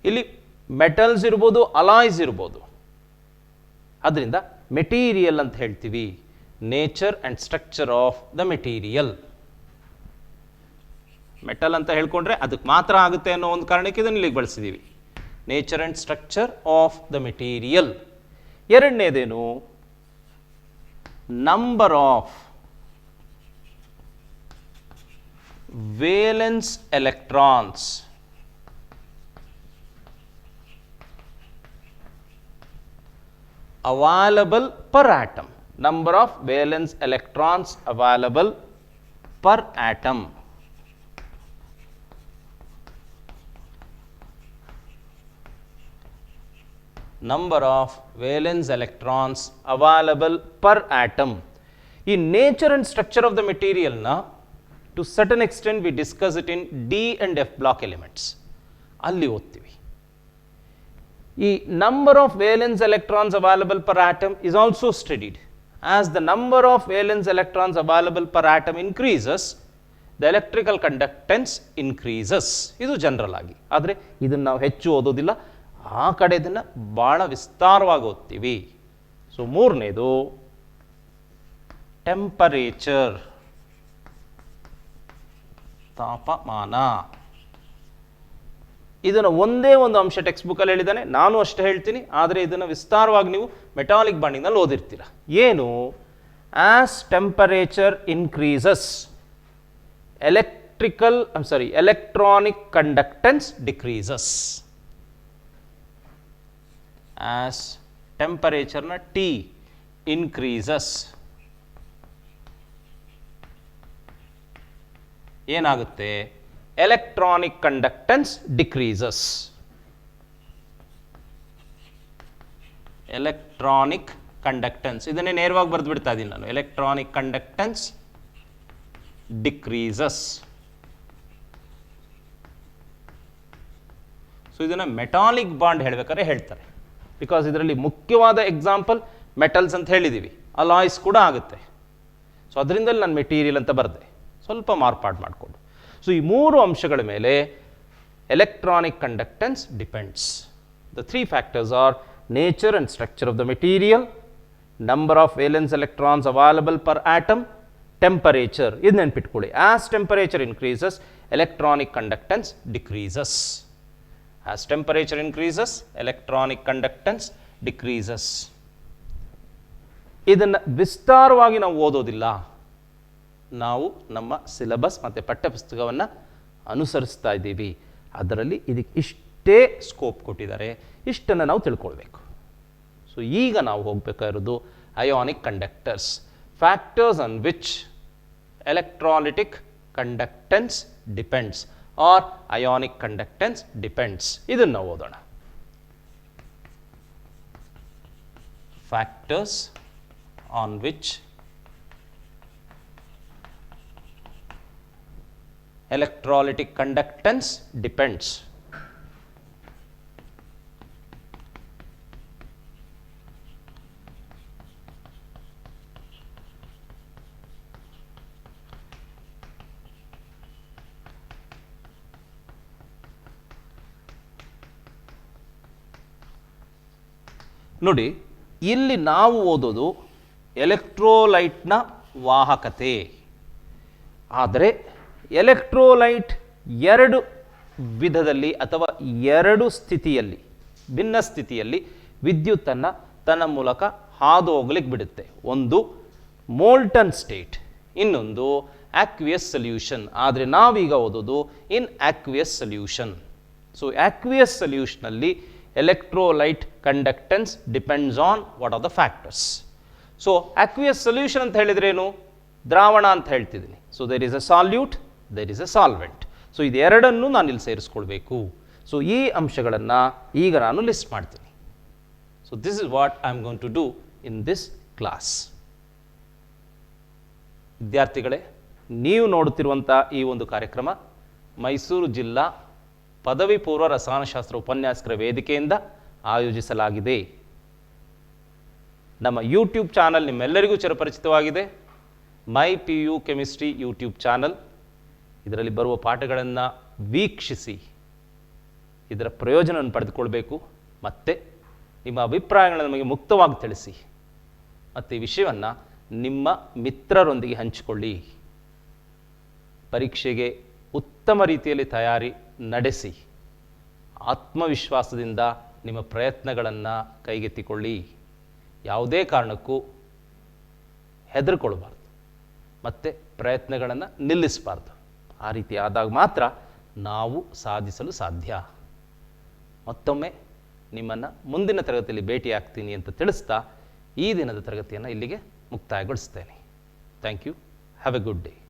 ಇಲ್ಲಿ ಮೆಟಲ್ಸ್ ಇರ್ಬೋದು, ಅಲಾಯ್ಸ್ ಇರ್ಬೋದು. ಅದರಿಂದ ಮೆಟೀರಿಯಲ್ ಅಂತ ಹೇಳ್ತೀವಿ. Nature and structure of the material. Metal ಅಂತ ಹೇಳ್ಕೊಂಡ್ರೆ ಅದಕ್ಕೆ ಮಾತ್ರ ಆಗುತ್ತೆ ಅನ್ನೋ ಒಂದು ಕಾರಣಕ್ಕೆ ಇದನ್ನು ಇಲ್ಲಿಗೆ ಬಳಸಿದ್ದೀವಿ. Nature and structure of the material. ಎರಡನೇದೇನು? Number of valence electrons. Available per atom. Number of valence electrons available per atom. Number of valence electrons available per atom. In nature and structure of the material na, to certain extent we discuss it in D and F block elements. ಅಲ್ಲಿ ಓದ್ತೀವಿ. ಈ number of valence electrons available per atom is also studied. As the number of valence electrons available per atom increases, the electrical conductance increases. ಇದು general ಆಗಿ. ಆದರೆ ಇದನ್ನು ನಾವು ಹೆಚ್ಚು ಓದೋದಿಲ್ಲ, ಆ ಕಡೆ ಇದನ್ನು ಭಾಳ ವಿಸ್ತಾರವಾಗಿ ಓದ್ತೀವಿ. ಸೊ ಮೂರನೇದು ಟೆಂಪರೇಚರ್, ತಾಪಮಾನ. ಇದನ್ನು ಒಂದೇ ಒಂದು ಅಂಶ ಟೆಕ್ಸ್ಟ್ ಬುಕ್ಕಲ್ಲಿ ಹೇಳಿದ್ದಾನೆ, ನಾನು ಅಷ್ಟೇ ಹೇಳ್ತೀನಿ. ಆದರೆ ಇದನ್ನು ವಿಸ್ತಾರವಾಗಿ ನೀವು ಮೆಟಾಲಿಕ್ ಬಾಂಡಿಂಗ್ನಲ್ಲಿ ಓದಿರ್ತೀರ. ಏನು? As temperature increases electronic conductance decreases. As ಟೆಂಪರೇಚರ್ನ ಟಿ ಇನ್ಕ್ರೀಸಸ್ ಏನಾಗುತ್ತೆ? Electronic conductance decreases. Electronic conductance ಇದನ್ನೇ ನೇರವಾಗಿ ಬರೆದು ಬಿಡ್ತಾ ಇದ್ದೀನಿ ನಾನು. Electronic conductance decreases. ಸೊ ಇದನ್ನು ಮೆಟಾಲಿಕ್ ಬಾಂಡ್ ಹೇಳಬೇಕಾದ್ರೆ ಹೇಳ್ತಾರೆ. ಬಿಕಾಸ್ ಇದರಲ್ಲಿ ಮುಖ್ಯವಾದ ಎಕ್ಸಾಂಪಲ್ ಮೆಟಲ್ಸ್ ಅಂತ ಹೇಳಿದ್ದೀವಿ, ಅಲಾಯ್ಸ್ ಕೂಡ ಆಗುತ್ತೆ. ಸೊ ಅದರಿಂದಲೇ ನಾನು ಮೆಟೀರಿಯಲ್ ಅಂತ ಬರೆದೆ, ಸ್ವಲ್ಪ ಮಾರ್ಪಾಡು ಮಾಡಿಕೊಂಡು. ಸೊ ಈ ಮೂರು ಅಂಶಗಳ ಮೇಲೆ electronic conductance depends. The 3 factors are nature and structure of the material, number of valence electrons available per atom, temperature. ಇದು ನೆನ್ಪಿಟ್ಕೊಳ್ಳಿ. As temperature increases electronic conductance decreases. As temperature increases electronic conductance decreases. ಇದನ್ನು ವಿಸ್ತಾರವಾಗಿ ನಾವು ಓದೋದಿಲ್ಲ, ನಾವು ನಮ್ಮ syllabus ಮತ್ತು ಪಠ್ಯಪುಸ್ತಕವನ್ನು ಅನುಸರಿಸ್ತಾ ಇದ್ದೀವಿ. ಅದರಲ್ಲಿ ಇದಕ್ಕೆ ಇಷ್ಟೇ ಸ್ಕೋಪ್ ಕೊಟ್ಟಿದ್ದಾರೆ, ಇಷ್ಟನ್ನು ನಾವು ತಿಳ್ಕೊಳ್ಬೇಕು. ಸೊ ಈಗ ನಾವು ಹೋಗಬೇಕಾಗಿರೋದು ionic conductors, factors on which electrolytic conductance depends or ionic conductance depends. ಇದನ್ನು ನಾವು ಓದೋಣ. Factors on which electrolytic conductance depends. ನೋಡಿ, ಇಲ್ಲಿ ನಾವು ಓದೋದು ಎಲೆಕ್ಟ್ರೋಲೈಟ್ನ ವಾಹಕತೆ. ಆದರೆ ಎಲೆಕ್ಟ್ರೋಲೈಟ್ 2 ವಿಧದಲ್ಲಿ ಅಥವಾ 2 ಸ್ಥಿತಿಯಲ್ಲಿ ಭಿನ್ನ ಸ್ಥಿತಿಯಲ್ಲಿ ವಿದ್ಯುತ್ತನ್ನು ತನ್ನ ಮೂಲಕ ಹಾದು ಹೋಗ್ಲಿಕ್ಕೆ ಬಿಡುತ್ತೆ. ಒಂದು ಮೋಲ್ಟನ್ ಸ್ಟೇಟ್, ಇನ್ನೊಂದು ಆಕ್ವಿಯಸ್ ಸೊಲ್ಯೂಷನ್. ಆದರೆ ನಾವೀಗ ಓದೋದು in aqueous solution. So aqueous ಸೊಲ್ಯೂಷನಲ್ಲಿ electrolyte conductance depends on what are the factors. So aqueous solution ಅಂತ ಹೇಳಿದ್ರೇನು? ದ್ರಾವಣ ಅಂತ ಹೇಳ್ತಿದ್ದೀನಿ. So there is a solute, there is a solvent. So ಇದೆರಡನ್ನೂ ನಾನು ಇಲ್ಲಿ ಸೇರಿಸ್ಕೊಳ್ಬೇಕು. ಸೊ ಈ ಅಂಶಗಳನ್ನು ಈಗ ನಾನು ಲಿಸ್ಟ್ ಮಾಡ್ತೀನಿ. So this is what I am going to do in this class. ವಿದ್ಯಾರ್ಥಿಗಳೇ, ನೀವು ನೋಡುತ್ತಿರುವಂಥ ಈ ಒಂದು ಕಾರ್ಯಕ್ರಮ ಮೈಸೂರು ಜಿಲ್ಲಾ ಪದವಿ ಪೂರ್ವ ರಸಾಯನಶಾಸ್ತ್ರ ಉಪನ್ಯಾಸಕರ ವೇದಿಕೆಯಿಂದ ಆಯೋಜಿಸಲಾಗಿದೆ. ನಮ್ಮ ಯೂಟ್ಯೂಬ್ ಚಾನಲ್ ನಿಮ್ಮೆಲ್ಲರಿಗೂ ಚಿರಪರಿಚಿತವಾಗಿದೆ. My P U chemistry YouTube channel. ಇದರಲ್ಲಿ ಬರುವ ಪಾಠಗಳನ್ನು ವೀಕ್ಷಿಸಿ ಇದರ ಪ್ರಯೋಜನವನ್ನು ಪಡೆದುಕೊಳ್ಬೇಕು. ಮತ್ತು ನಿಮ್ಮ ಅಭಿಪ್ರಾಯಗಳನ್ನು ನಮಗೆ ಮುಕ್ತವಾಗಿ ತಿಳಿಸಿ. ಮತ್ತು ಈ ವಿಷಯವನ್ನು ನಿಮ್ಮ ಮಿತ್ರರೊಂದಿಗೆ ಹಂಚಿಕೊಳ್ಳಿ. ಪರೀಕ್ಷೆಗೆ ಉತ್ತಮ ರೀತಿಯಲ್ಲಿ ತಯಾರಿ ನಡೆಸಿ ಆತ್ಮವಿಶ್ವಾಸದಿಂದ ನಿಮ್ಮ ಪ್ರಯತ್ನಗಳನ್ನು ಕೈಗೆತ್ತಿಕೊಳ್ಳಿ. ಯಾವುದೇ ಕಾರಣಕ್ಕೂ ಹೆದರ್ಕೊಳ್ಬಾರ್ದು ಮತ್ತು ಪ್ರಯತ್ನಗಳನ್ನು ನಿಲ್ಲಿಸಬಾರ್ದು. ಆ ರೀತಿ ಆದಾಗ ಮಾತ್ರ ನಾವು ಸಾಧಿಸಲು ಸಾಧ್ಯ. ಮತ್ತೊಮ್ಮೆ ನಿಮ್ಮನ್ನು ಮುಂದಿನ ತರಗತಿಯಲ್ಲಿ ಭೇಟಿಯಾಗ್ತೀನಿ ಅಂತ ತಿಳಿಸ್ತಾ ಈ ದಿನದ ತರಗತಿಯನ್ನು ಇಲ್ಲಿಗೆ ಮುಕ್ತಾಯಗೊಳಿಸ್ತೇನೆ. Thank you. Have a good day.